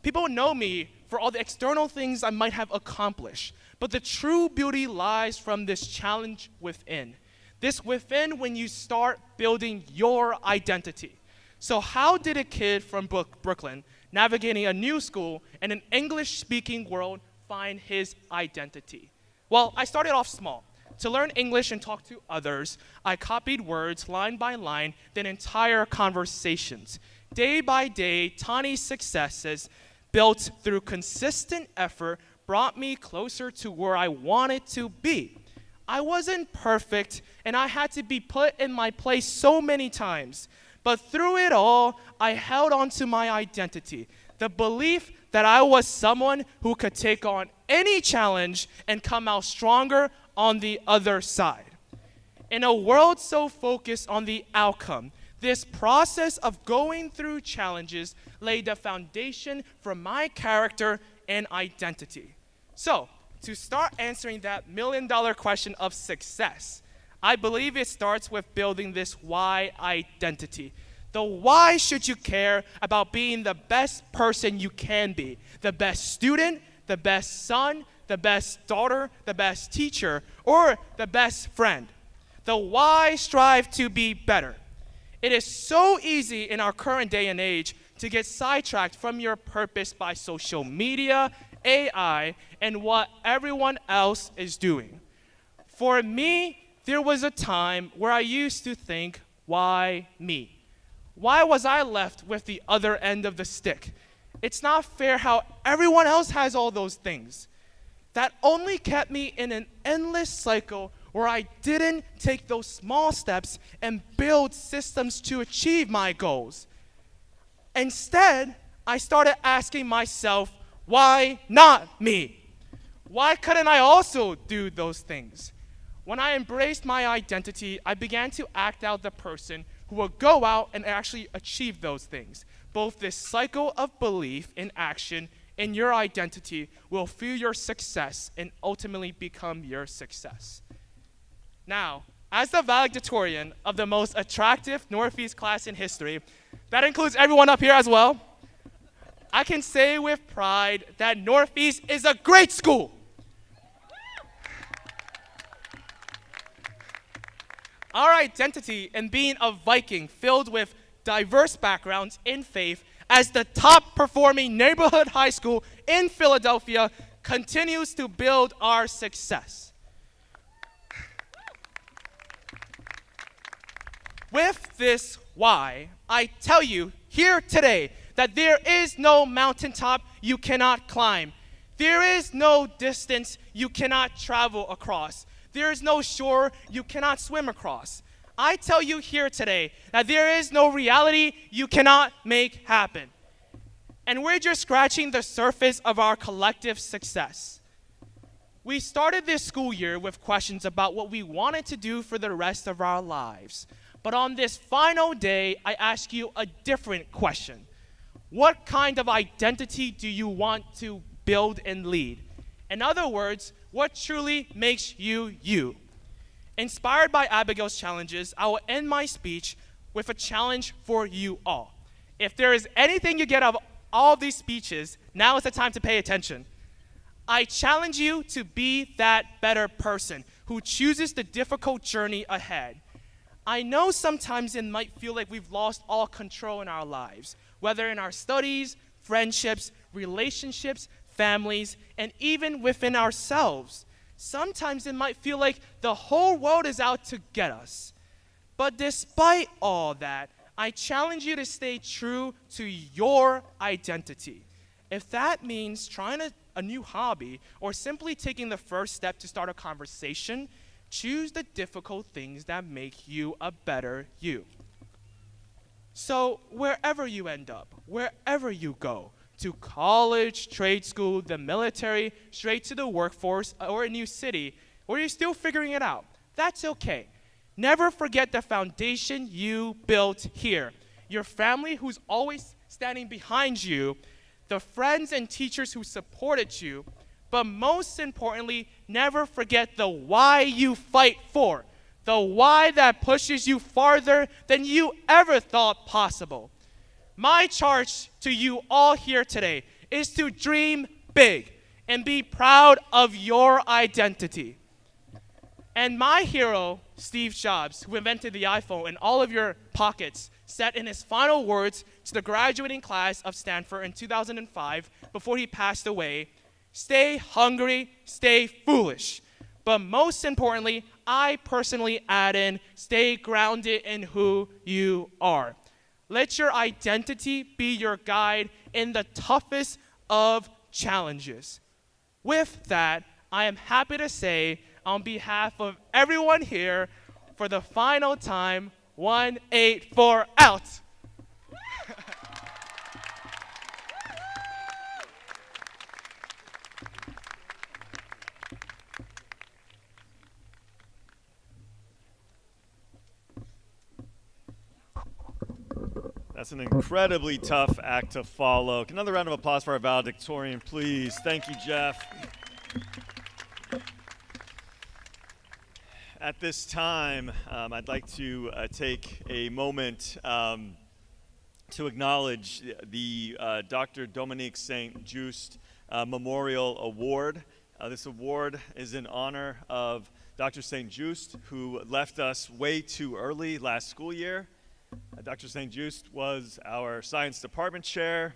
[SPEAKER 13] People know me for all the external things I might have accomplished, but the true beauty lies from this challenge within. This within when you start building your identity. So how did a kid from Brooklyn navigating a new school and an English-speaking world find his identity? Well, I started off small. To learn English and talk to others, I copied words line by line, then entire conversations. Day by day, tiny successes built through consistent effort brought me closer to where I wanted to be. I wasn't perfect, and I had to be put in my place so many times. But through it all, I held on to my identity, the belief that I was someone who could take on any challenge and come out stronger on the other side. In a world so focused on the outcome, this process of going through challenges laid the foundation for my character and identity. So, to start answering that million-dollar question of success, I believe it starts with building this why identity. The why should you care about being the best person you can be, the best student, the best son, the best daughter, the best teacher, or the best friend. The why strive to be better. It is so easy in our current day and age to get sidetracked from your purpose by social media, AI, and what everyone else is doing. For me, there was a time where I used to think, why me? Why was I left with the other end of the stick? It's not fair how everyone else has all those things. That only kept me in an endless cycle where I didn't take those small steps and build systems to achieve my goals. Instead, I started asking myself, why not me? Why couldn't I also do those things? When I embraced my identity, I began to act out the person who will go out and actually achieve those things. Both this cycle of belief in action in your identity will fuel your success and ultimately become your success. Now, as the valedictorian of the most attractive Northeast class in history, that includes everyone up here as well, I can say with pride that Northeast is a great school. Our identity in being a Viking filled with diverse backgrounds in faith as the top performing neighborhood high school in Philadelphia continues to build our success. With this why, I tell you here today that there is no mountaintop you cannot climb. There is no distance you cannot travel across. There is no shore you cannot swim across. I tell you here today that there is no reality you cannot make happen. And we're just scratching the surface of our collective success. We started this school year with questions about what we wanted to do for the rest of our lives. But on this final day, I ask you a different question. What kind of identity do you want to build and lead? In other words, what truly makes you you? Inspired by Abigail's challenges, I will end my speech with a challenge for you all. If there is anything you get out of all these speeches, now is the time to pay attention. I challenge you to be that better person who chooses the difficult journey ahead. I know sometimes it might feel like we've lost all control in our lives, whether in our studies, friendships, relationships, families, and even within ourselves. Sometimes it might feel like the whole world is out to get us. But despite all that, I challenge you to stay true to your identity. If that means trying a new hobby or simply taking the first step to start a conversation, choose the difficult things that make you a better you. So wherever you end up, wherever you go, to college, trade school, the military, straight to the workforce, or a new city, or you're still figuring it out, that's okay. Never forget the foundation you built here. Your family who's always standing behind you, the friends and teachers who supported you, but most importantly, never forget the why you fight for, the why that pushes you farther than you ever thought possible. My charge to you all here today is to dream big and be proud of your identity. And my hero, Steve Jobs, who invented the iPhone in all of your pockets, said in his final words to the graduating class of Stanford in 2005 before he passed away, "Stay hungry, stay foolish. But most importantly, I personally add in, stay grounded in who you are. Let your identity be your guide in the toughest of challenges." With that, I am happy to say, on behalf of everyone here, for the final time, 184 out.
[SPEAKER 5] That's an incredibly tough act to follow. Another round of applause for our valedictorian, please. Thank you, Jeff. At this time, I'd like to take a moment to acknowledge the Dr. Dominique St. Just Memorial Award. This award is in honor of Dr. St. Just, who left us way too early last school year. Dr. St. Just was our science department chair,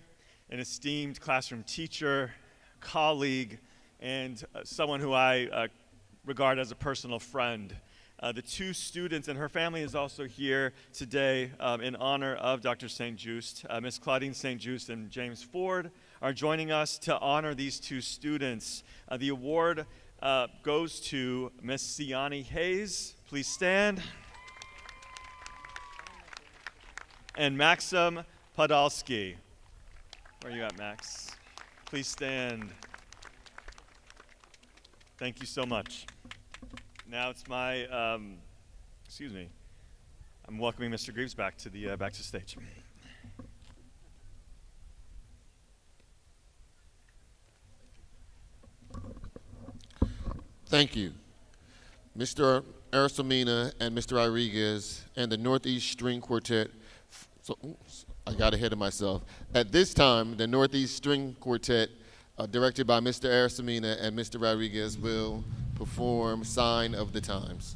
[SPEAKER 5] an esteemed classroom teacher, colleague, and someone who I regard as a personal friend. The two students, and her family is also here today in honor of Dr. St. Just. Ms. Claudine St. Just and James Ford are joining us to honor these two students. The award goes to Ms. Siani Hayes. Please stand. And Maxim Podolsky. Where are you at, Max? Please stand. Thank you so much. Now it's my, I'm welcoming Mr. Greaves back to the stage.
[SPEAKER 6] Thank you. Mr. Arisamina and Mr. Rodriguez and the Northeast String Quartet. So, I got ahead of myself. At this time, the Northeast String Quartet, directed by Mr. Arisamina and Mr. Rodriguez, will perform Sign of the Times.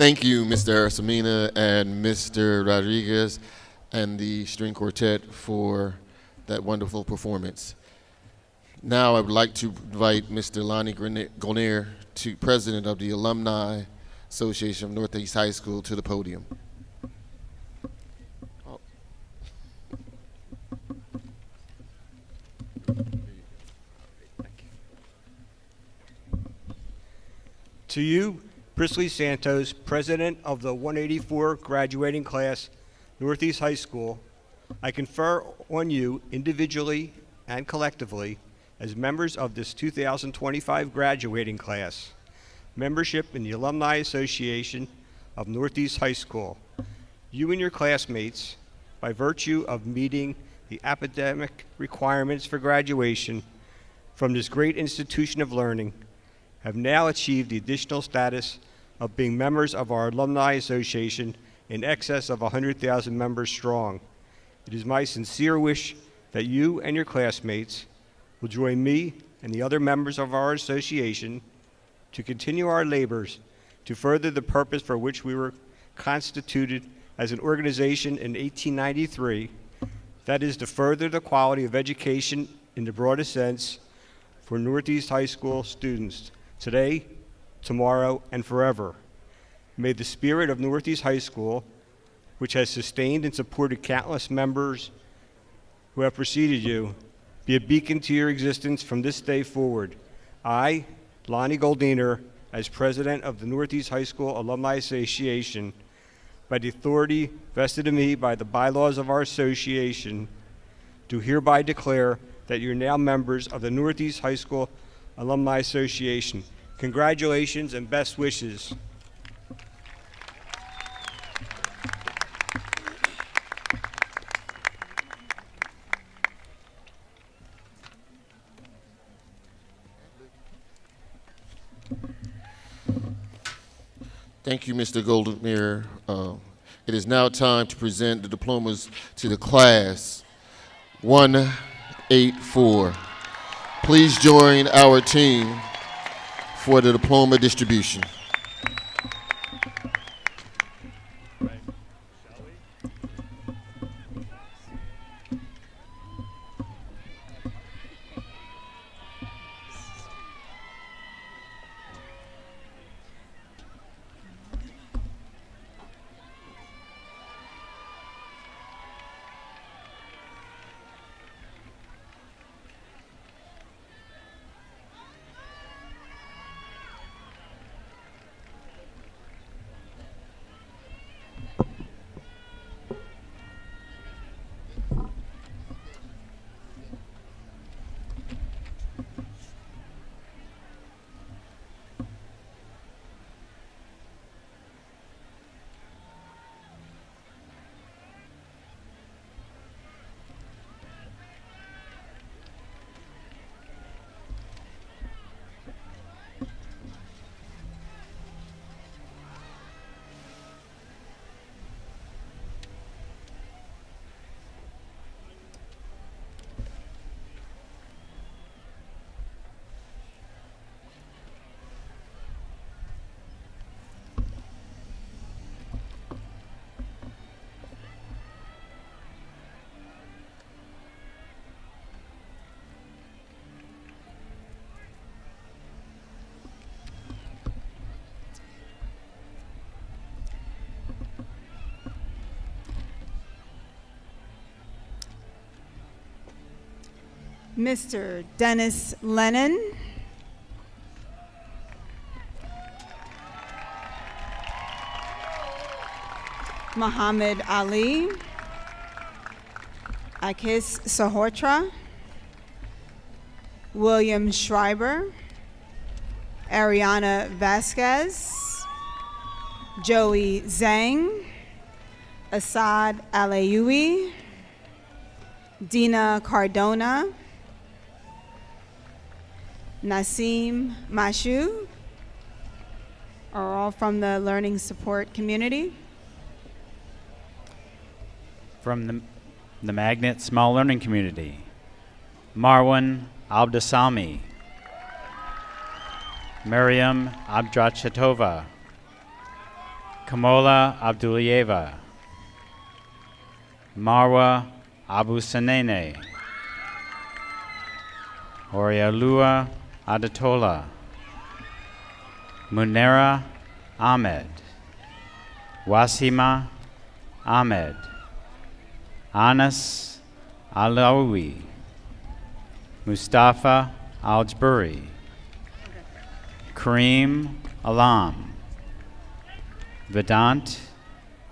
[SPEAKER 6] Thank you, Mr. Arasamina and Mr. Rodriguez and the string quartet for that wonderful performance. Now I would like to invite Mr. Lonnie Golnier, President of the Alumni Association of Northeast High School, to the podium.
[SPEAKER 14] To you, Prisley Santos, President of the 184 graduating class, Northeast High School, I confer on you individually and collectively as members of this 2025 graduating class, membership in the Alumni Association of Northeast High School. You and your classmates, by virtue of meeting the academic requirements for graduation from this great institution of learning, have now achieved the additional status of being members of our Alumni Association in excess of 100,000 members strong. It is my sincere wish that you and your classmates will join me and the other members of our association to continue our labors to further the purpose for which we were constituted as an organization in 1893, that is to further the quality of education in the broadest sense for Northeast High School students today, tomorrow, and forever. May the spirit of Northeast High School, which has sustained and supported countless members who have preceded you, be a beacon to your existence from this day forward. I, Lonnie Goldiner, as President of the Northeast High School Alumni Association, by the authority vested in me by the bylaws of our association, do hereby declare that you're now members of the Northeast High School Alumni Association. Congratulations and best wishes.
[SPEAKER 6] Thank you, Mr. Goldenmere. It is now time to present the diplomas to the class 184. Please join our team for the diploma distribution.
[SPEAKER 2] Mr. Dennis Lennon. Muhammad Ali. Akis Sahortra. William Schreiber. Ariana Vasquez. Joey Zhang. Assad Alayoui. Dina Cardona. Nasim Mashu are all from the learning support community.
[SPEAKER 1] From the Magnet Small Learning Community, Marwan Abdesami, Miriam Abdrachetova, Kamola Abdulieva, Marwa Abusanene, Orialua Adatola, Munera Ahmed, Wasima Ahmed, Anas Alawi, Mustafa Aljburi, Kareem Alam, Vedant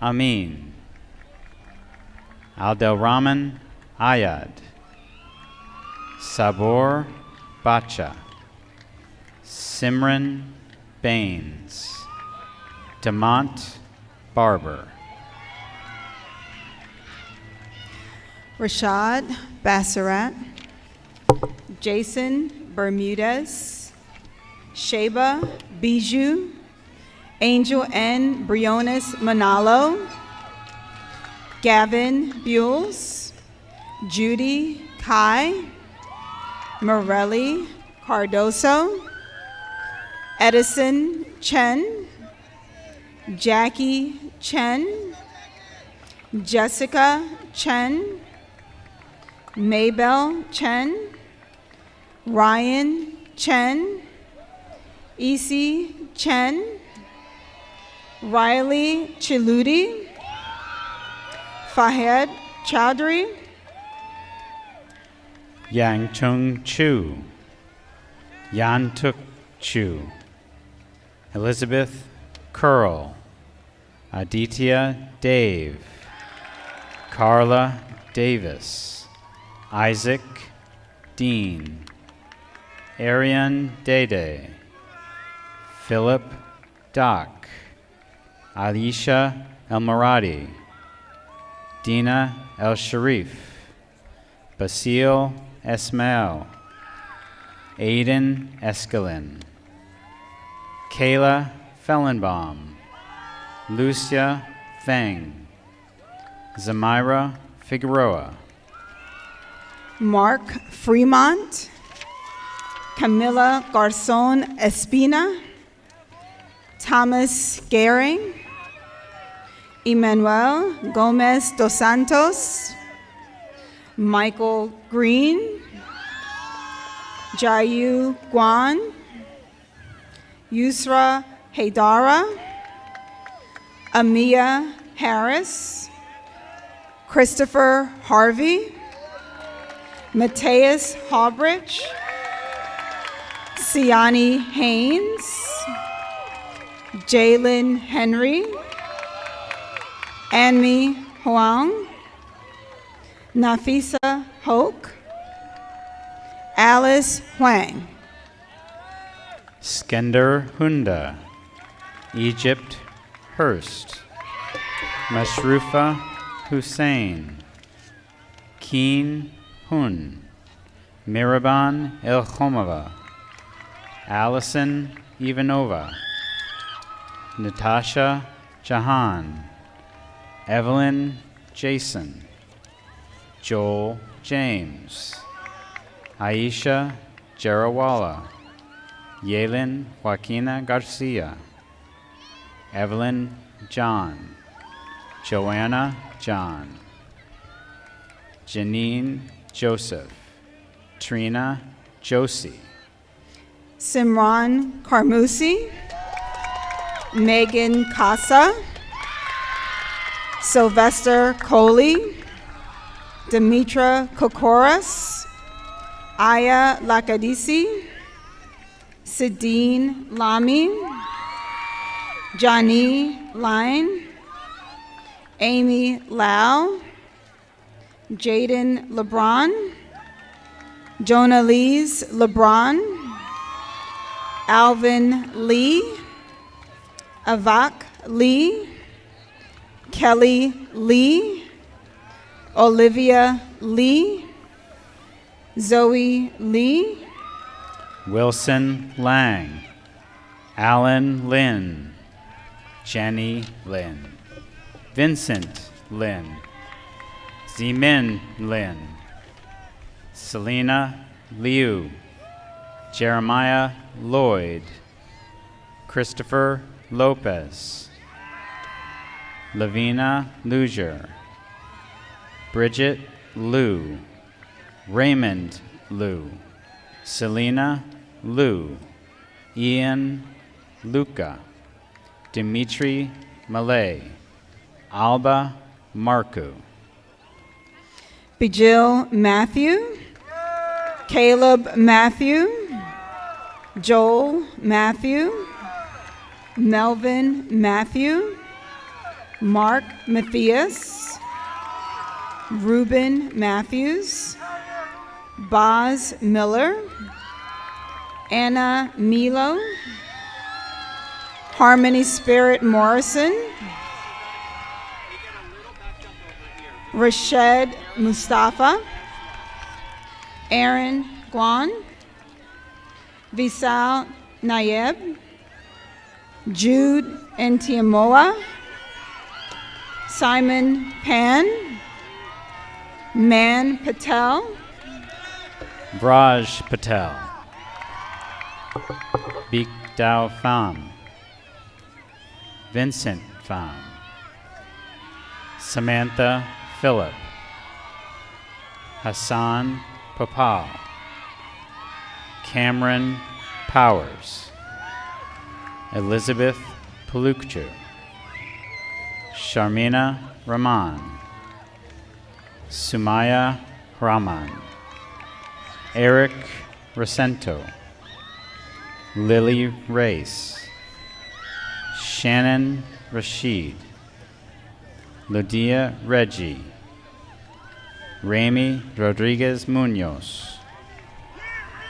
[SPEAKER 1] Amin, Abdelrahman Ayad, Sabor Bacha, Simran Baines, Demont Barber,
[SPEAKER 2] Rashad Bassarat, Jason Bermudez, Sheba Bijou, Angel N. Briones Manalo, Gavin Buells, Judy Kai, Morelli Cardoso, Edison Chen, Jackie Chen, Jessica Chen, Maybell Chen, Ryan Chen, Isi Chen, Riley Chiludi, Fahed Chowdhury,
[SPEAKER 1] Yang Chung Chu, Yan Tuk Chu, Elizabeth Curl, Aditya Dave, Carla Davis, Isaac Dean, Arian Dede, Philip Doc, Alisha El Maradi, Dina El Sharif, Basil Esmail, Aiden Escalin, Kayla Fellenbaum, Lucia Feng, Zamira Figueroa,
[SPEAKER 2] Mark Fremont, Camila Garzon Espina, Thomas Gehring, Emmanuel Gomez dos Santos, Michael Green, Jayu Guan, Yusra Haydara, Amia Harris, Christopher Harvey, Mateus Hawbridge, Siani Haynes, Jalen Henry, Anmi Huang, Nafisa Hoke, Alice Huang,
[SPEAKER 1] Skender Hunda, Egypt Hurst, Mashrufa Hussein, Keen Hun, Miraban Elkhomova, Allison Ivanova, Natasha Jahan, Evelyn Jason, Joel James, Aisha Jarawala, Yelin Joaquina Garcia, Evelyn John, Joanna John, Janine Joseph, Trina Josie,
[SPEAKER 2] Simran Karmusi, Megan Casa, Sylvester Coley, Demetra Kokoras, Aya Lakadisi, Sidine Lamy, Johnny Line, Amy Lau, Jaden LeBron, Jonalise LeBron, Alvin Lee, Avak Lee, Kelly Lee, Olivia Lee, Zoe Lee,
[SPEAKER 1] Wilson Lang, Alan Lin, Jenny Lin, Vincent Lin, Zemin Lin, Selena Liu, Jeremiah Lloyd, Christopher Lopez, Lavina Luger, Bridget Liu, Raymond Liu, Selena Liu, Ian Luca, Dimitri Malay, Alba Marku.
[SPEAKER 2] Bejil Matthew, Caleb Matthew, Joel Matthew, Melvin Matthew, Mark Matthias, Ruben Matthews, Boz Miller, Anna Milo, Harmony Spirit Morrison, Rashad Mustafa, Aaron Guan, Visal Nayeb, Jude Ntiamoa, Simon Pan, Man Patel,
[SPEAKER 1] Braj Patel, Beek Dao Pham, Vincent Pham, Samantha Phillip, Hassan Popal, Cameron Powers, Elizabeth Palukchu, Sharmina Rahman, Sumaya Rahman, Eric Rosento, Lily Race, Shannon Rashid, Lydia Reggie, Ramy Rodriguez Munoz,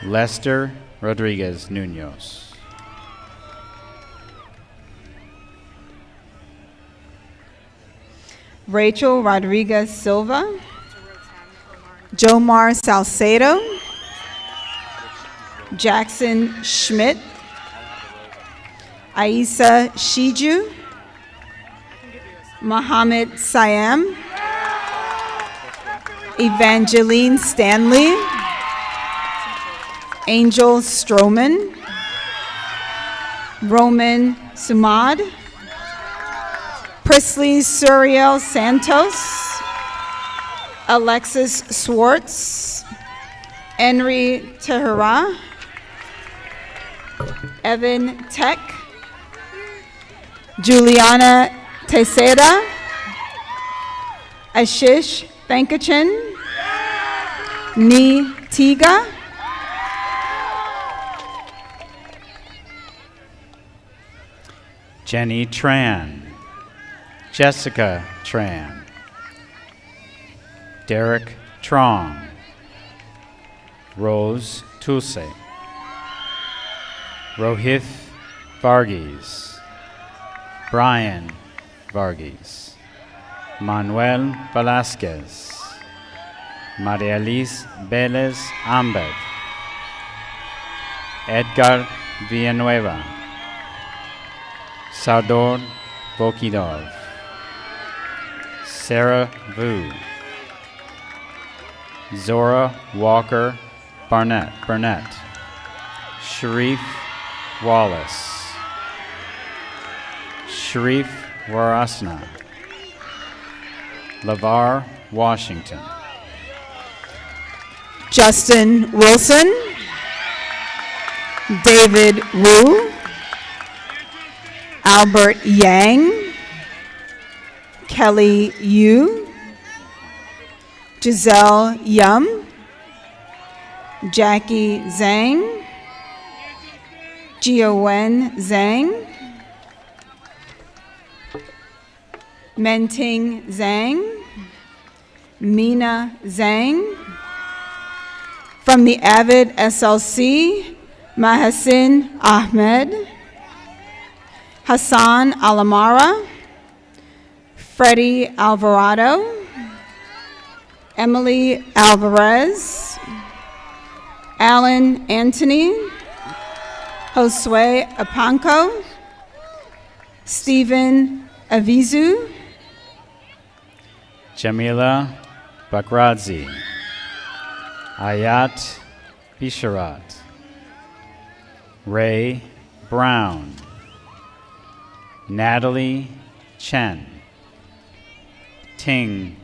[SPEAKER 1] Lester Rodriguez Munoz.
[SPEAKER 2] Rachel Rodriguez Silva, Jomar Salcedo, Jackson Schmidt, Aisa Shiju, Mohammed Siam, Evangeline Stanley, Angel Stroman, Roman Sumad, Prisley Suriel Santos, Alexis Swartz, Henry Tehera, Evan Tech, Juliana Teixeira, Ashish Bankachin, Ni Tiga,
[SPEAKER 1] Jenny Tran, Jessica Tran, Derek Trong, Rose Tulse, Rohith Varghese, Brian Varghese, Manuel Velasquez, Maria Liz Vélez Ambed, Edgar Villanueva, Sardor Vokidov, Sarah Vu, Zora Walker Burnett, Sharif Wallace, Sharif Warasna, LaVar Washington,
[SPEAKER 2] Justin Wilson, David Wu, Albert Yang, Kelly Yu, Giselle Yum, Jackie Zhang, Jiowen Zhang, Menting Zhang, Mina Zhang. From the Avid SLC, Mahasin Ahmed, Hassan Alamara, Freddie Alvarado, Emily Alvarez, Alan Anthony, Josue Apanco, Stephen Avizu,
[SPEAKER 1] Jamila Bakradzi, Ayat Bisharat, Ray Brown, Natalie Chen, Ting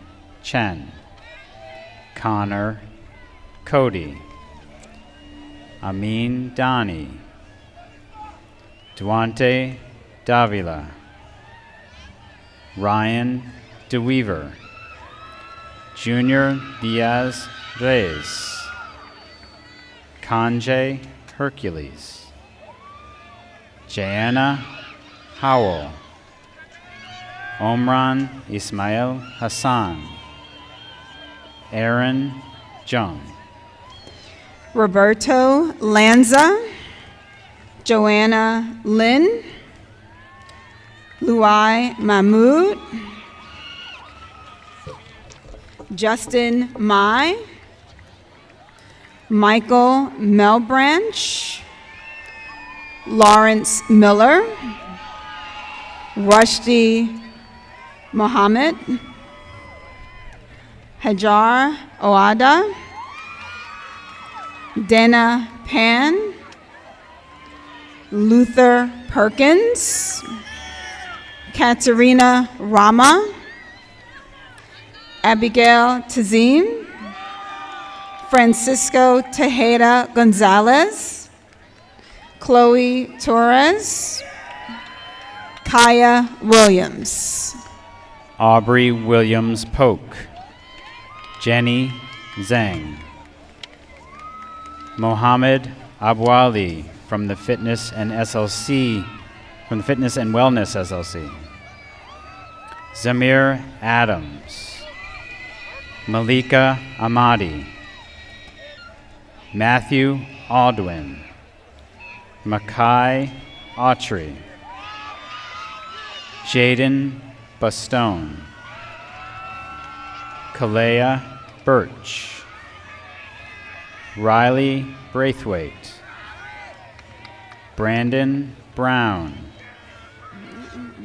[SPEAKER 1] Chen, Connor Cody, Amin Dani, Duante Davila, Ryan DeWeaver, Junior Diaz Reyes, Kanjay Hercules, Jayana Howell, Omran Ismail Hassan, Aaron Jung,
[SPEAKER 2] Roberto Lanza, Joanna Lynn, Luai Mahmood, Justin Mai, Michael Melbranch, Lawrence Miller, Rushdie Mohammed, Hajar Oada, Dana Pan, Luther Perkins, Katerina Rama, Abigail Tazim, Francisco Tejeda Gonzalez, Chloe Torres, Kaya Williams,
[SPEAKER 1] Aubrey Williams Polk, Jenny Zhang, Mohammed Abwali from the Fitness and Wellness SLC, Zamir Adams, Malika Ahmadi, Matthew Aldwin, Makai Autry, Jaden Bastone, Kalea Birch, Riley Braithwaite, Brandon Brown,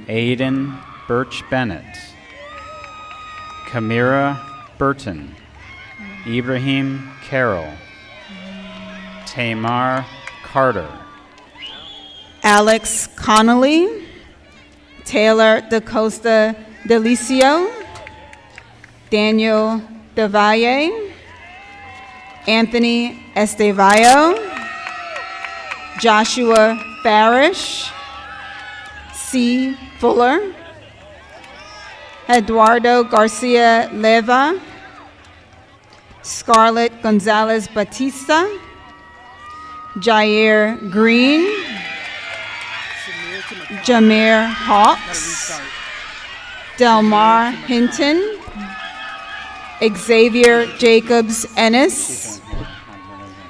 [SPEAKER 1] Aiden Birch Bennett, Kamira Burton, Ibrahim Carroll, Tamar Carter,
[SPEAKER 2] Alex Connolly, Taylor DaCosta Delicio, Daniel DeValle, Anthony Estevayo, Joshua Farish, C. Fuller, Eduardo Garcia Leva, Scarlett Gonzalez Batista, Jair Green, Jameer Hawks, Delmar Hinton, Xavier Jacobs Ennis,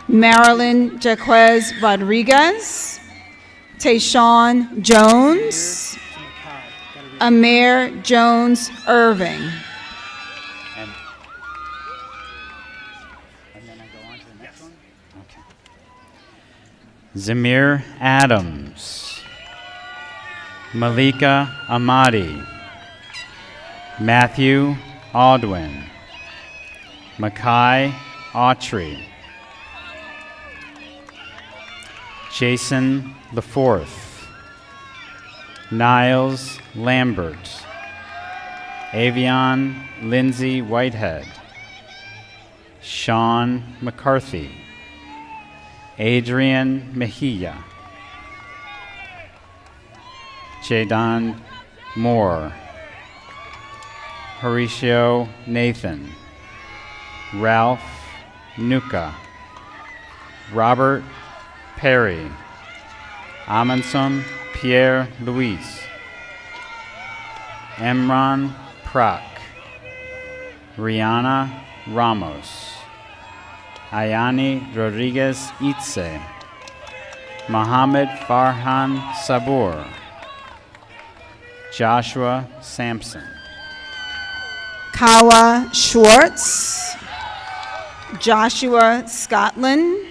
[SPEAKER 2] Marilyn Jaquez Rodriguez, Tayshawn Jones, Amir Jones Irving.
[SPEAKER 1] Zamir Adams, Malika Ahmadi, Matthew Aldwin, Makai Autry, Jason LaForth, Niles Lambert, Avion Lindsay Whitehead, Sean McCarthy, Adrian Mejia, Jadon Moore, Horatio Nathan, Ralph Nuka, Robert Perry, Amundsen Pierre Louis, Emron Prak, Rihanna Ramos, Ayani Rodriguez Itze, Mohammed Farhan Sabur, Joshua Sampson,
[SPEAKER 2] Kawa Schwartz, Joshua Scotland,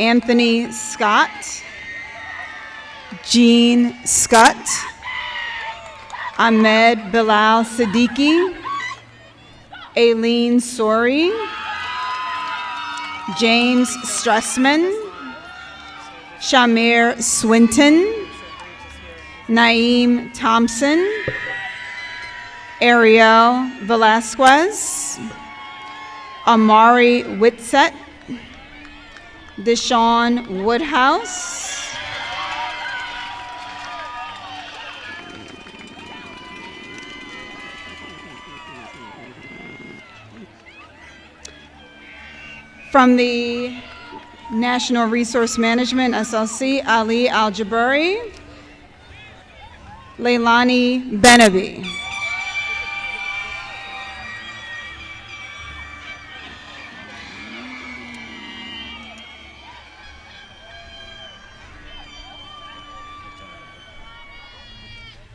[SPEAKER 2] Anthony Scott, Jean Scott, Ahmed Bilal Siddiqui, Aileen Sori, James Stressman, Shamir Swinton, Naeem Thompson, Ariel Velasquez, Amari Whitsett, Deshaun Woodhouse, from the National Resource Management, SLC, Ali Al-Jabari, Leilani Benabi.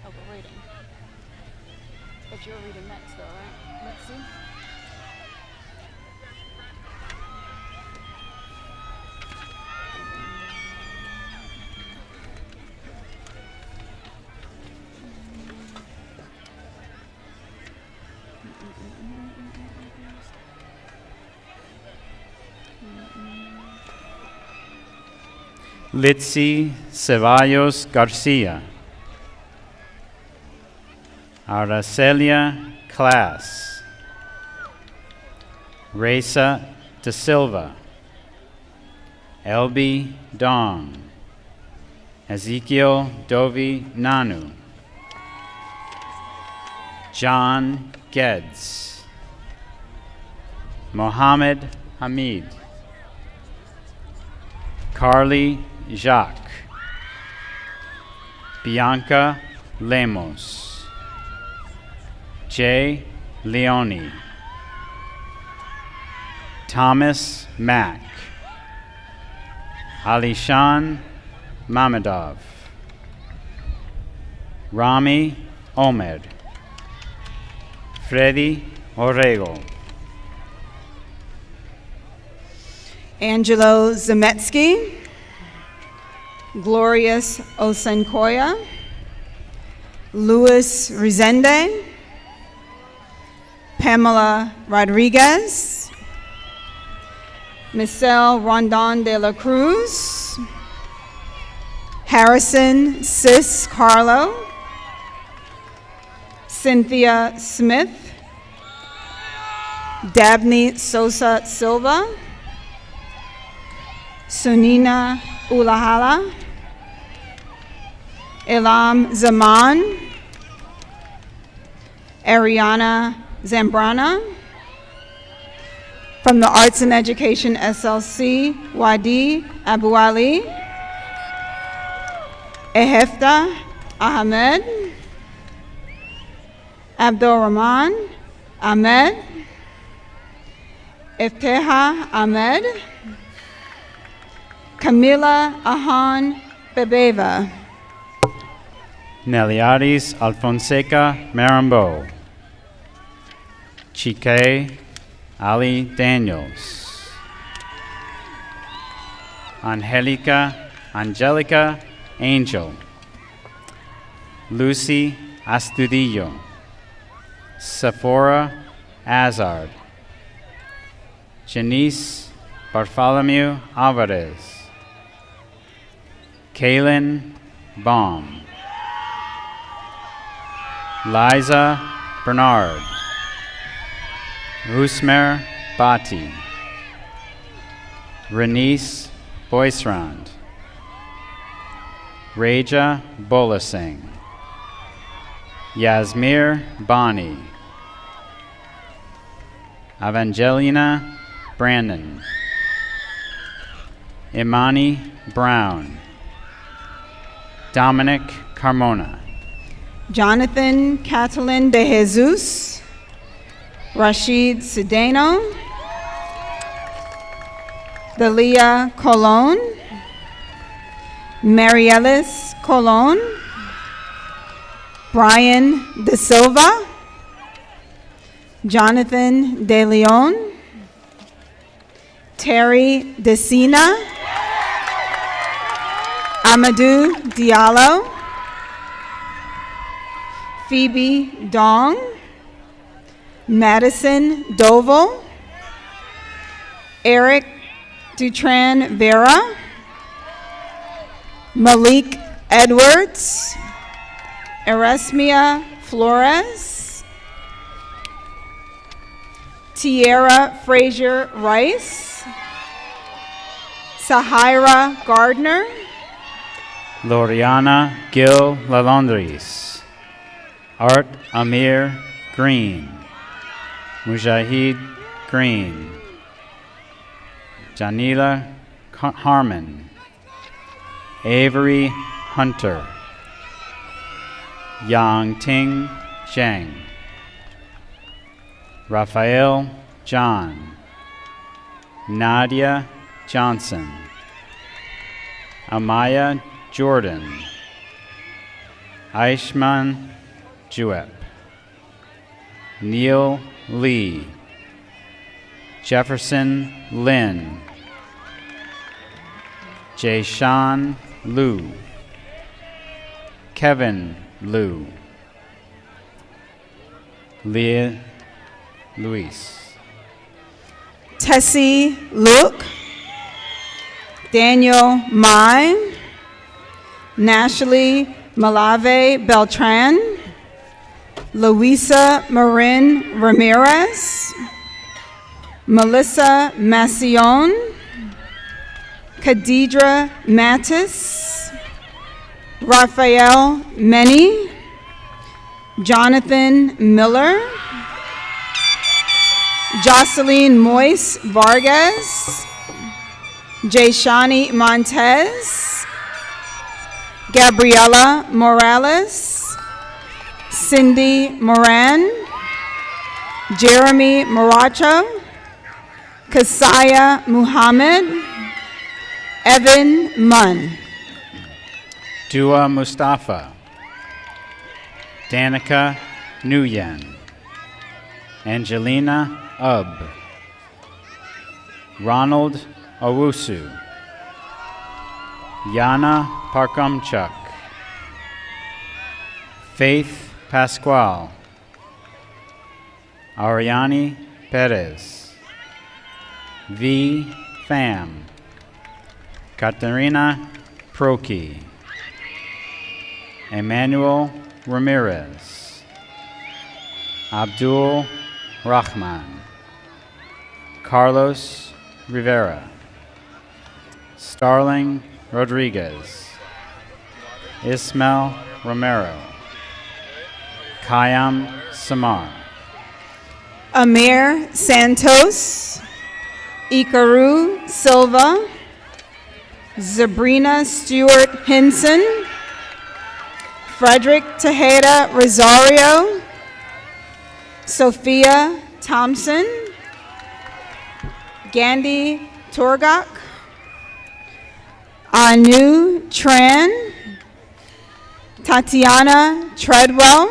[SPEAKER 15] Oh, we're reading. But you're reading next, though, right? Let's see.
[SPEAKER 1] Litzy Ceballos Garcia, Aracelia Class, Reza De Silva, Elby Dong, Ezekiel Dovi Nanu, John Geddes, Mohammed Hamid, Carly Jacques, Bianca Lemos, Jay Leone, Thomas Mack, Alishan Mamedov, Rami Omed, Freddy Orrego,
[SPEAKER 2] Angelo Zemetsky, Glorious Osenkoya, Luis Rezende, Pamela Rodriguez, Michelle Rondon de la Cruz, Harrison Sis Carlo, Cynthia Smith, Dabney Sosa Silva, Sunina Ulahala, Elam Zaman, Ariana Zambrana, from the Arts and Education SLC, Wadi Abu Ali, Ehefta Ahmed, Abdul Rahman Ahmed, Ifteha Ahmed, Camila Ahan Bebeva,
[SPEAKER 1] Neliaris Alfonseca Marambo, Chike Ali Daniels, Angelica Angel, Lucy Astudillo, Sephora Azard, Janice Bartholomew Alvarez, Kaylin Baum, Liza Bernard, Usmer Bati, Renice Boisrand, Reja Bolasing, Yasmir Bani, Evangelina Brandon, Imani Brown, Dominic Carmona,
[SPEAKER 2] Jonathan Catalin de Jesus, Rashid Sedano, Dalia Colon, Marielis Colon, Brian De Silva, Jonathan De Leon, Terry Desina, Amadou Diallo, Phoebe Dong, Madison Doval, Eric Dutran Vera, Malik Edwards, Erasmia Flores, Tierra Frazier Rice, Sahira Gardner,
[SPEAKER 1] Loriana Gil Lalondres, Art Amir Green, Mujahid Green, Janila Harmon, Avery Hunter, Yang Ting Zhang, Raphael John, Nadia Johnson, Amaya Jordan, Aishman Juep, Neil Lee, Jefferson Lin, Jayshawn Liu, Kevin Liu, Leah Luis,
[SPEAKER 2] Tessie Luke, Daniel Mai, Nashley Malave Beltran, Luisa Marin Ramirez, Melissa Macion, Khadidra Mattis, Raphael Meni, Jonathan Miller, Jocelyn Moise Vargas, Jayshani Montez, Gabriela Morales, Cindy Moran, Jeremy Moracho, Kasaya Muhammad, Evan Munn.
[SPEAKER 1] Dua Mustafa, Danica Nguyen, Angelina Ub, Ronald Owusu, Yana Parkumchuk, Faith Pasquale, Ariani Perez, V. Pham, Katerina Proki, Emmanuel Ramirez, Abdul Rahman, Carlos Rivera, Starling Rodriguez, Ismael Romero, Kayam Samar,
[SPEAKER 2] Amir Santos, Ikaru Silva, Sabrina Stewart Hinson, Frederick Tejeda Rosario, Sophia Thompson, Gandhi Torgak, Anu Tran, Tatiana Treadwell,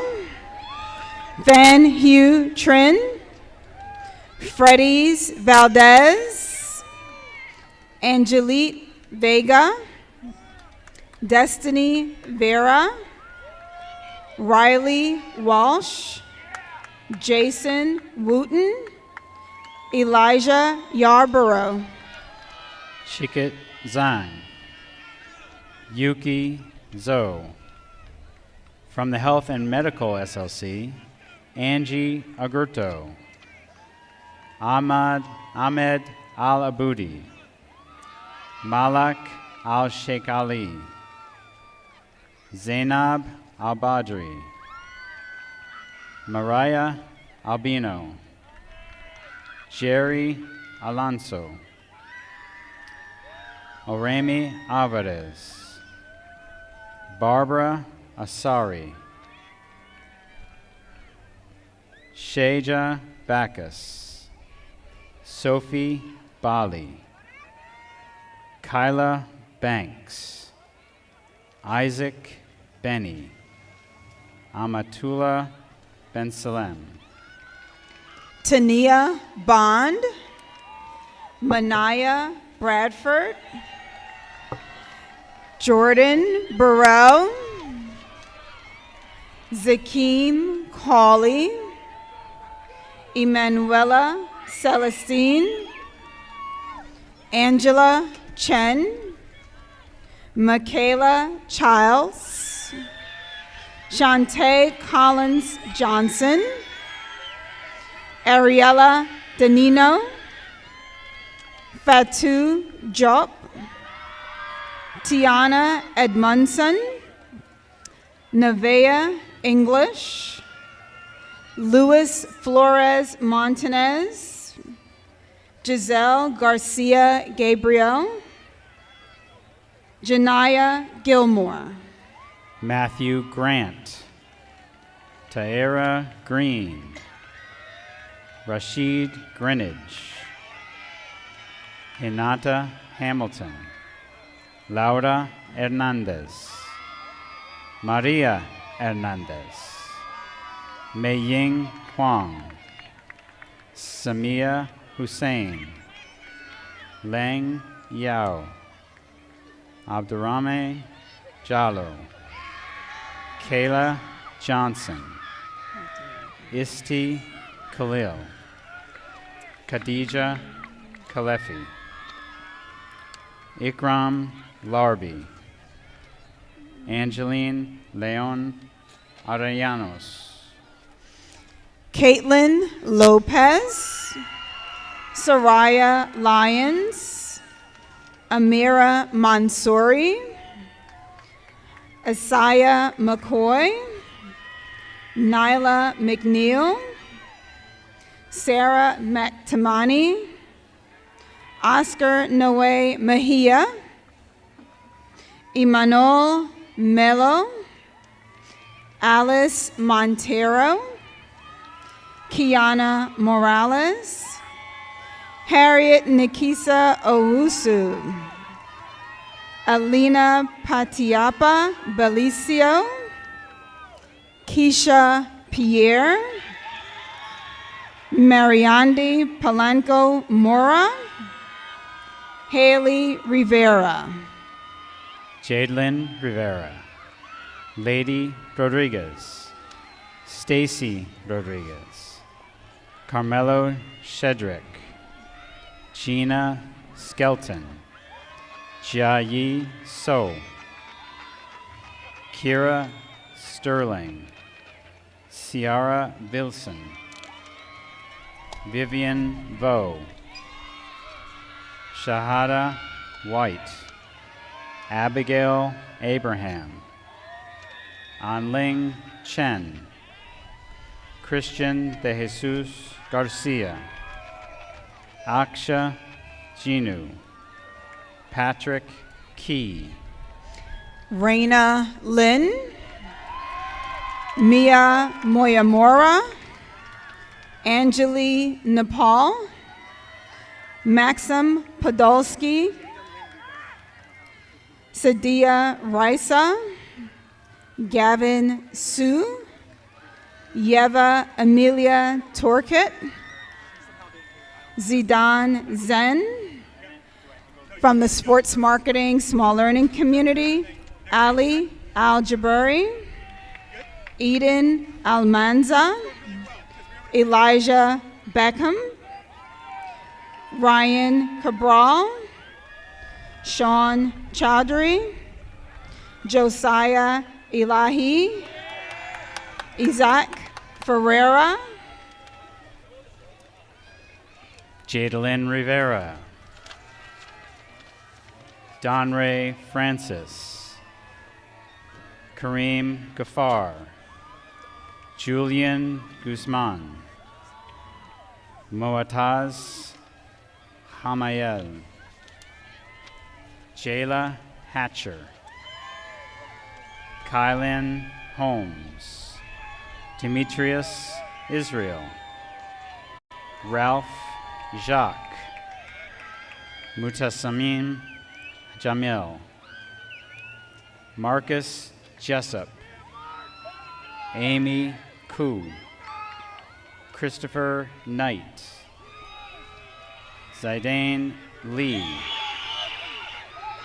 [SPEAKER 2] Van Hugh Trin, Freddy's Valdez, Angelique Vega, Destiny Vera, Riley Walsh, Jason Wooten, Elijah Yarborough,
[SPEAKER 1] Shikit Zhang, Yuki Zhou. From the Health and Medical SLC, Angie Agurto, Ahmed Al-Aboudi, Malak Al-Sheikh Ali, Zainab Al-Badri, Mariah Albino, Jerry Alonso, Oremi Alvarez, Barbara Asari, Sheja Bacchus, Sophie Bali, Kyla Banks, Isaac Benny, Amatullah Ben Salem,
[SPEAKER 2] Tania Bond, Manaya Bradford, Jordan Burrell, Zakeem Cawley, Emanuela Celestine, Angela Chen, Michaela Childs, Shantae Collins Johnson, Ariella Danino, Fatu Diop, Tiana Edmondson, Nevaeh English, Luis Flores Montanez, Giselle Garcia Gabriel, Janaya Gilmore,
[SPEAKER 1] Matthew Grant, Tyara Green, Rashid Greenidge, Hinata Hamilton, Laura Hernandez, Maria Hernandez, Meiying Huang, Samia Hussein, Lang Yao, Abdurrahman Jallo, Kayla Johnson, Isti Khalil, Khadija Kalefi, Ikram Larbi, Angeline Leon Arellanos,
[SPEAKER 2] Caitlin Lopez, Soraya Lyons, Amira Mansouri, Asaya McCoy, Nyla McNeil, Sarah McTamani, Oscar Noe Mejia, Emmanuel Melo, Alice Montero, Kiana Morales, Harriet Nikisa Owusu, Alina Patiapa Belicio, Keisha Pierre, Mariandi Palanco Mora, Haley Rivera,
[SPEAKER 1] Jadelyn Rivera, Lady Rodriguez, Stacy Rodriguez, Carmelo Shedrick, Gina Skelton, Jia-Yi So, Kira Sterling, Ciara Wilson, Vivian Vo, Shahada White, Abigail Abraham, Anling Chen, Christian de Jesus Garcia, Aksha Jinu, Patrick Key,
[SPEAKER 2] Raina Lynn, Mia Moyamora, Angeli Nepal, Maxim Podolsky, Sadia Raisa, Gavin Sue, Yeva Amelia Torkett, Zidane Zen. From the sports marketing small learning community, Ali Al-Jabari, Eden Almanza, Elijah Beckham, Ryan Cabral, Sean Chaudhry, Josiah Elahi, Isaac Ferreira,
[SPEAKER 1] Jadelyn Rivera, Donray Francis, Kareem Gafar, Julian Guzman, Moataz Hamayel, Jayla Hatcher, Kylan Holmes, Demetrius Israel, Ralph Jacques, Mutasamim Jamil, Marcus Jessup, Amy Koo, Christopher Knight, Zidane Lee,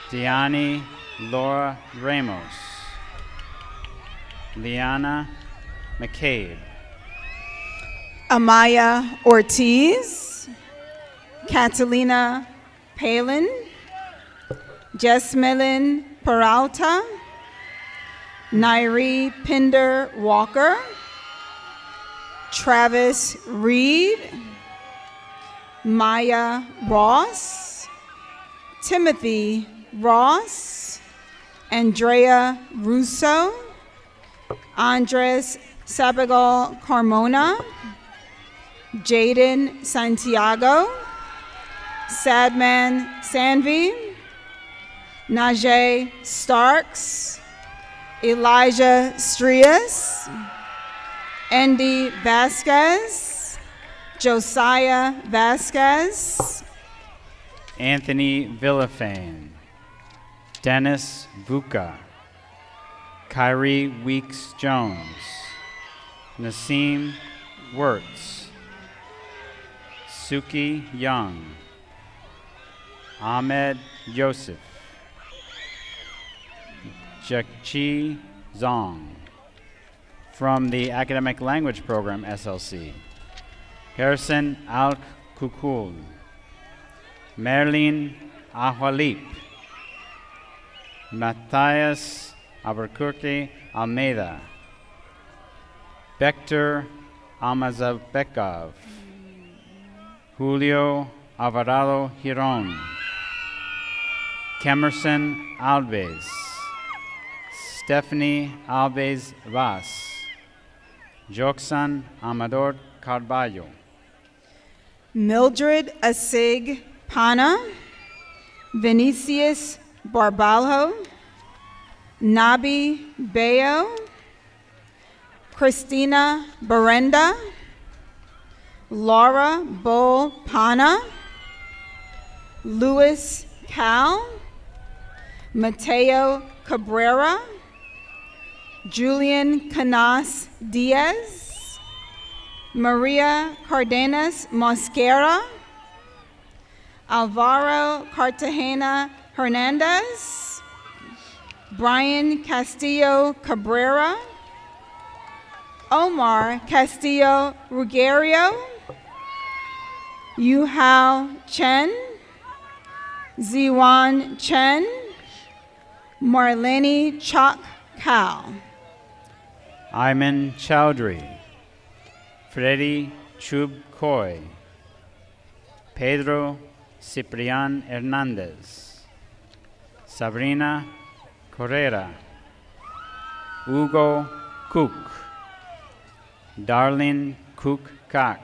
[SPEAKER 1] Diani Laura Ramos, Liana McCabe,
[SPEAKER 2] Amaya Ortiz, Catalina Palin, Jesmelyn Peralta, Nairi Pinder Walker, Travis Reed, Maya Ross, Timothy Ross, Andrea Russo, Andres Sabagal Carmona, Jaden Santiago, Sadman Sanvi, Najee Starks, Elijah Strias, Andy Vasquez, Josiah Vasquez,
[SPEAKER 1] Anthony Villafane, Dennis Vuka, Kyrie Weeks Jones, Nassim Wirtz, Suki Young, Ahmed Yosef, Jakchi Zong, from the Academic Language Program, SLC, Harrison Al-Kukul, Merlin Ahualip, Matthias Albuquerque Almeida, Bekter Amazabekov, Julio Alvarado Giron, Kemerson Alves, Stephanie Alves Vaz, Joxan Amador Carballo,
[SPEAKER 2] Mildred Asig Pana, Vinicius Barbalho, Nabi Bayo, Christina Berenda, Laura Bull Pana, Louis Cal, Mateo Cabrera, Julian Canas Diaz, Maria Cardenas Mosquera, Alvaro Cartagena Hernandez, Brian Castillo Cabrera, Omar Castillo Ruggiero, Yuhao Chen, Ziwan Chen, Marlene Chok Kao,
[SPEAKER 1] Ayman Chowdhury, Freddy Chub Koy, Pedro Ciprian Hernandez, Sabrina Correa, Hugo Cook, Darlene Cook Kak,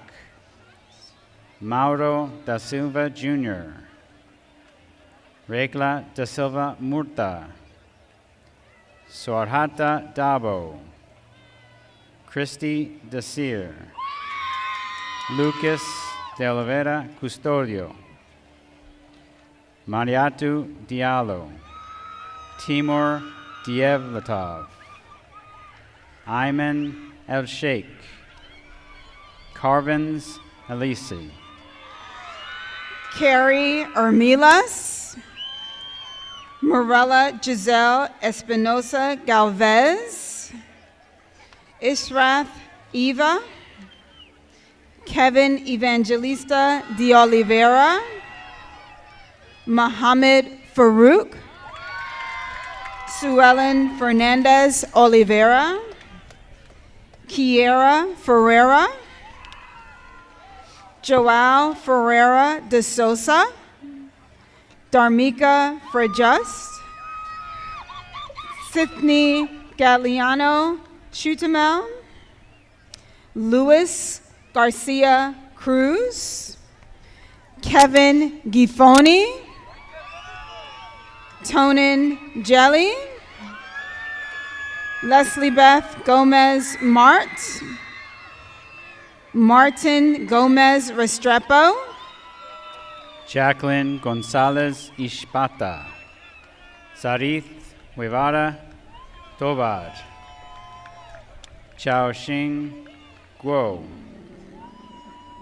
[SPEAKER 1] Mauro da Silva Jr., Regla da Silva Murta, Sorhata Dabo, Christy Desir, Lucas de Oliveira Custodio, Mariatu Diallo, Timur Dievlatov, Ayman El Sheikh, Carvins Elisi,
[SPEAKER 2] Carrie Ermilas, Morella Giselle Espinosa Galvez, Israth Eva, Kevin Evangelista de Oliveira, Mohammed Farouk, Suellen Fernandez Oliveira, Kiera Ferreira, Joao Ferreira de Sosa, Darmika Frejust, Sydney Galiano Chutamel, Luis Garcia Cruz, Kevin Gifoni, Tonin Jelly, Leslie Beth Gomez Mart, Martin Gomez Restrepo,
[SPEAKER 1] Jacqueline Gonzalez Ishpata, Sarith Guevara Tobar, Chao Xing Guo,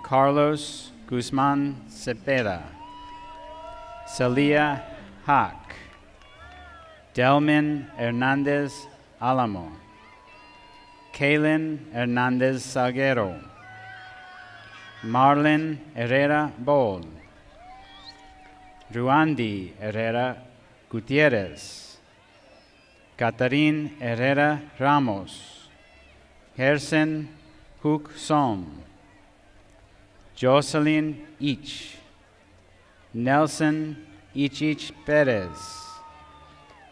[SPEAKER 1] Carlos Guzman Cepeda, Celia Hack, Delmin Hernandez Alamo, Kaylin Hernandez Salguero, Marlon Herrera Bol, Ruandi Herrera Gutierrez, Catherine Herrera Ramos, Gerson Hook Som, Jocelyn Ich, Nelson Ich Perez,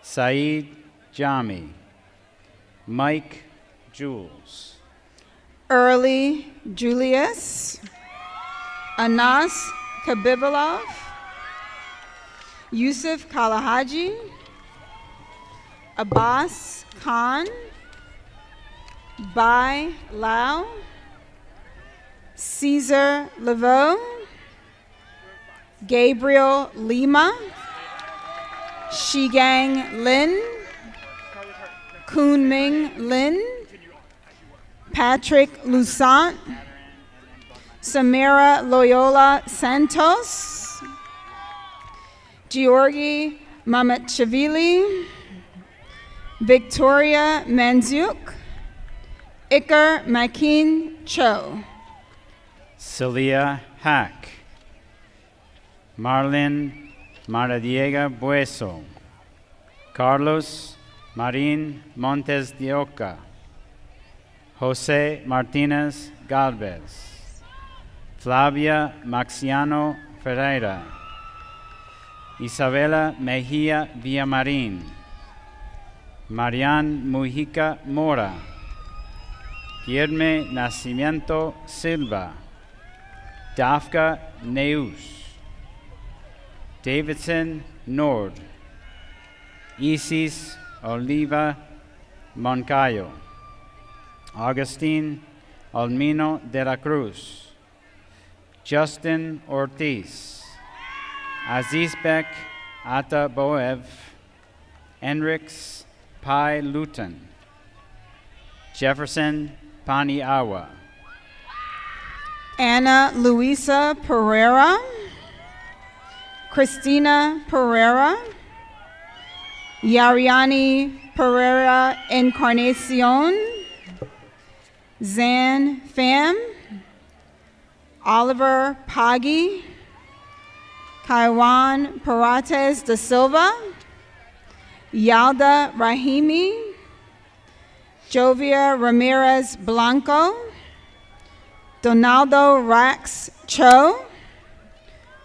[SPEAKER 1] Saeed Jami, Mike Jules,
[SPEAKER 2] Early Julius, Anas Kabibalov, Yusuf Kalahaji, Abbas Khan, Bai Lau, Caesar Laveau, Gabriel Lima, Shigang Lin, Kunming Lin, Patrick Lusant, Samira Loyola Santos, Georgi Mamachvili, Victoria Manzuk, Iker Makin Cho,
[SPEAKER 1] Celia Hack, Marlene Maradiega Bueso, Carlos Marin Montes de Oca, Jose Martinez Galvez, Flavia Maxiano Ferreira, Isabela Mejia Villamarin, Marian Mujica Mora, Guillermo Nacimiento Silva, Dafka Neus, Davidson Nord, Isis Oliva Moncayo, Agustin Almino de la Cruz, Justin Ortiz, Azizbek Ata Boev, Enrix Pai Luton, Jefferson Paniawa,
[SPEAKER 2] Ana Luisa Pereira, Christina Pereira, Yariani Pereira Encarnacion, Zan Pham, Oliver Pagi, Kaiwan Parates da Silva, Yalda Rahimi, Jovia Ramirez Blanco, Donaldo Rax Cho,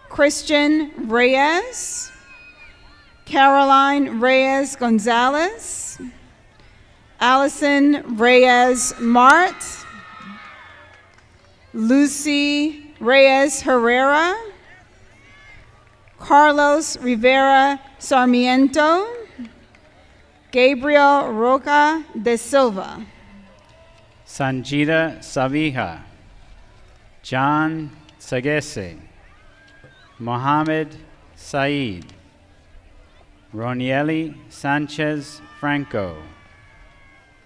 [SPEAKER 2] Christian Reyes, Caroline Reyes Gonzalez, Allison Reyes Mart, Lucy Reyes Herrera, Carlos Rivera Sarmiento, Gabriel Roca de Silva,
[SPEAKER 1] Sanjita Savija, John Sagese, Mohammed Saeed, Ronieli Sanchez Franco,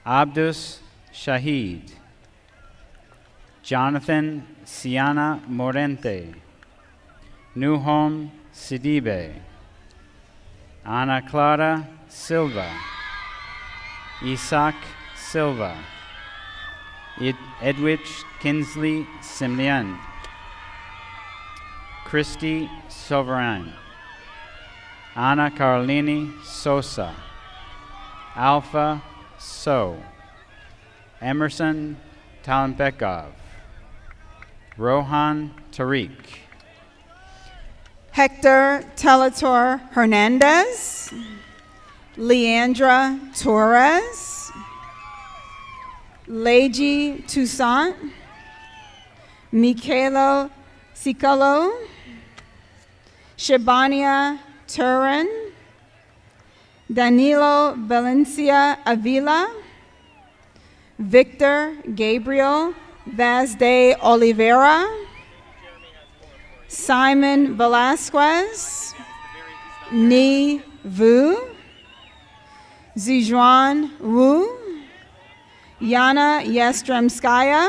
[SPEAKER 1] Abdus Shahid, Jonathan Siana Morente, Nuhom Sidibe, Ana Clara Silva, Isaac Silva, Edwidge Kinsley Simlian, Christy Sovereign, Ana Carolini Sosa, Alpha So, Emerson Talampekov, Rohan Tariq,
[SPEAKER 2] Hector Telator Hernandez, Leandra Torres, Leiji Toussaint, Michaelo Sicalo, Shibania Turin, Danilo Valencia Avila, Victor Gabriel Vaz de Oliveira, Simon Velasquez, Ni Vu, Zijuan Wu, Yana Yastremskaya,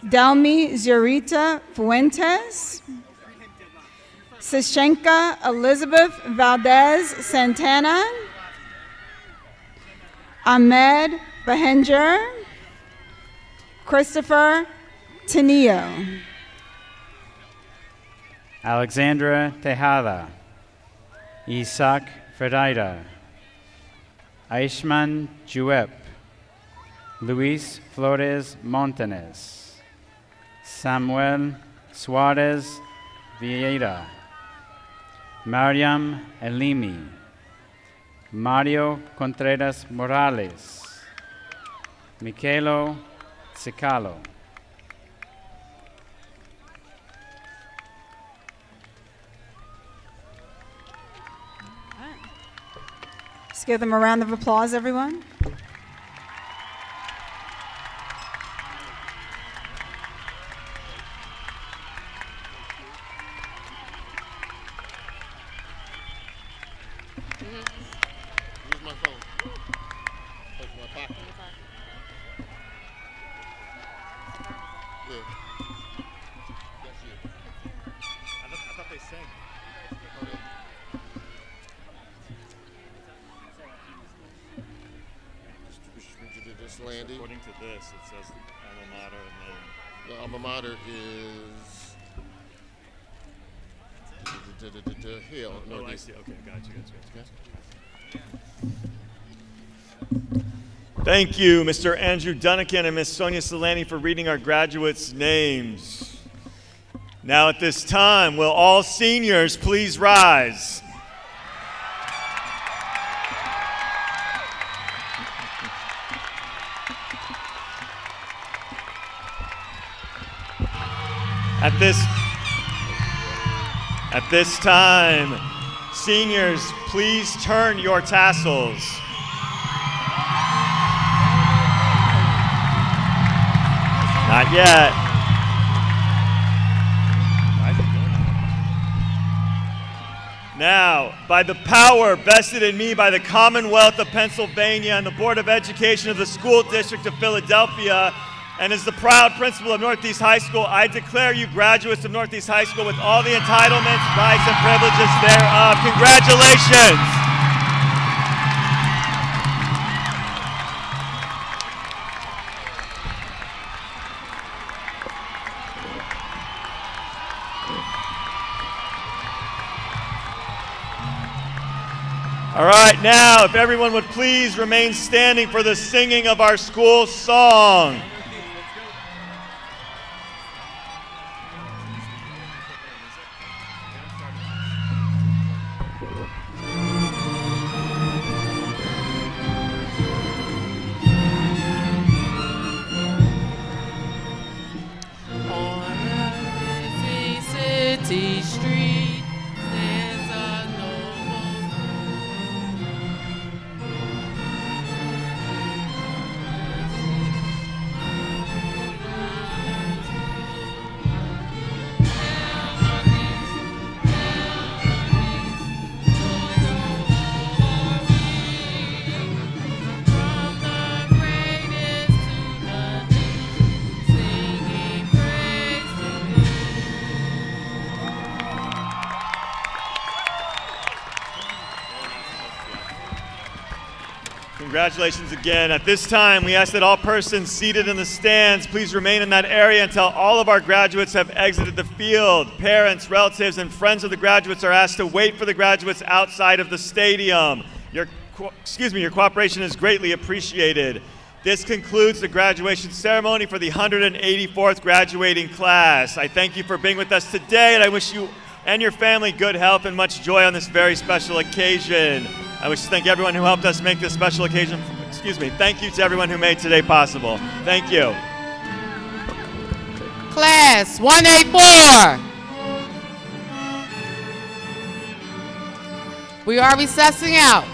[SPEAKER 2] Delmi Zurita Fuentes, Sashenka Elizabeth Valdez Santana, Ahmed Behenger, Christopher Tenio,
[SPEAKER 1] Alexandra Tejada, Isaac Ferreira, Aishman Juep, Luis Flores Montanes, Samuel Suarez Vieira, Mariam Elimi, Mario Contreras Morales, Michaelo Cicalo.
[SPEAKER 2] Let's give them a round of applause, everyone.
[SPEAKER 6] Use my phone. That's my pocket. Yeah. That's you.
[SPEAKER 5] I thought they sang.
[SPEAKER 6] Just landing.
[SPEAKER 5] According to this, it says alma mater and then
[SPEAKER 6] The alma mater is Hill,
[SPEAKER 5] Oh, I
[SPEAKER 6] Northeast.
[SPEAKER 5] see. Okay, gotcha. Thank you, Mr. Andrew Dunnican and Ms. Sonia Solani, for reading our graduates' names. Now at this time, will all seniors please rise? At this time, seniors, please turn your tassels. Not yet. Now, by the power vested in me by the Commonwealth of Pennsylvania and the Board of Education of the School District of Philadelphia, and as the proud principal of Northeast High School, I declare you graduates of Northeast High School with all the entitlements, rights, and privileges thereof. Congratulations. All right, now, if everyone would please remain standing for the singing of our school song.
[SPEAKER 7] City street stands a noble from the greatest to the least, singing praise to thee.
[SPEAKER 5] Congratulations again. At this time, we ask that all persons seated in the stands please remain in that area until all of our graduates have exited the field. Parents, relatives, and friends of the graduates are asked to wait for the graduates outside of the stadium. Your cooperation is greatly appreciated. This concludes the graduation ceremony for the 184th graduating class. I thank you for being with us today, and I wish you and your family good health and much joy on this very special occasion. I wish to thank everyone who helped us make this special occasion. Thank you to everyone who made today possible. Thank you.
[SPEAKER 7] Class 184. We are recessing out.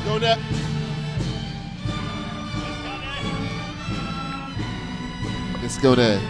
[SPEAKER 6] Go net. Let's go there.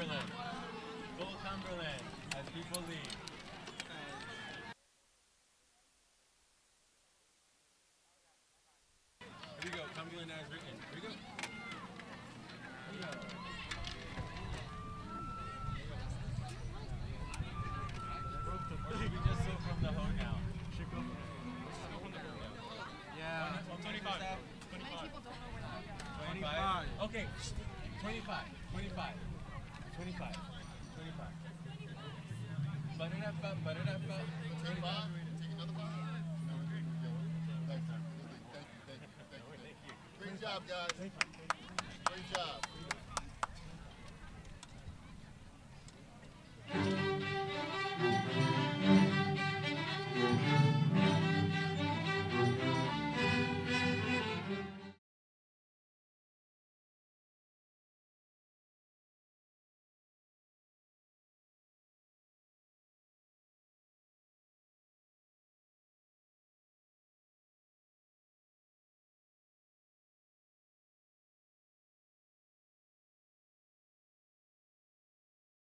[SPEAKER 16] Cumberland. Go Cumberland as people leave. Here we go, Cumberland as written. Here we go. Here we go. Or should we just go from the hoe now? Should go from the hoe now. Yeah. 25. 25. People don't know where the hoe is. 25. Okay. 25. 25. 25. 25. Butter it up, butter it up. 25. Take another bite. Thank you. Great job, guys. Great job.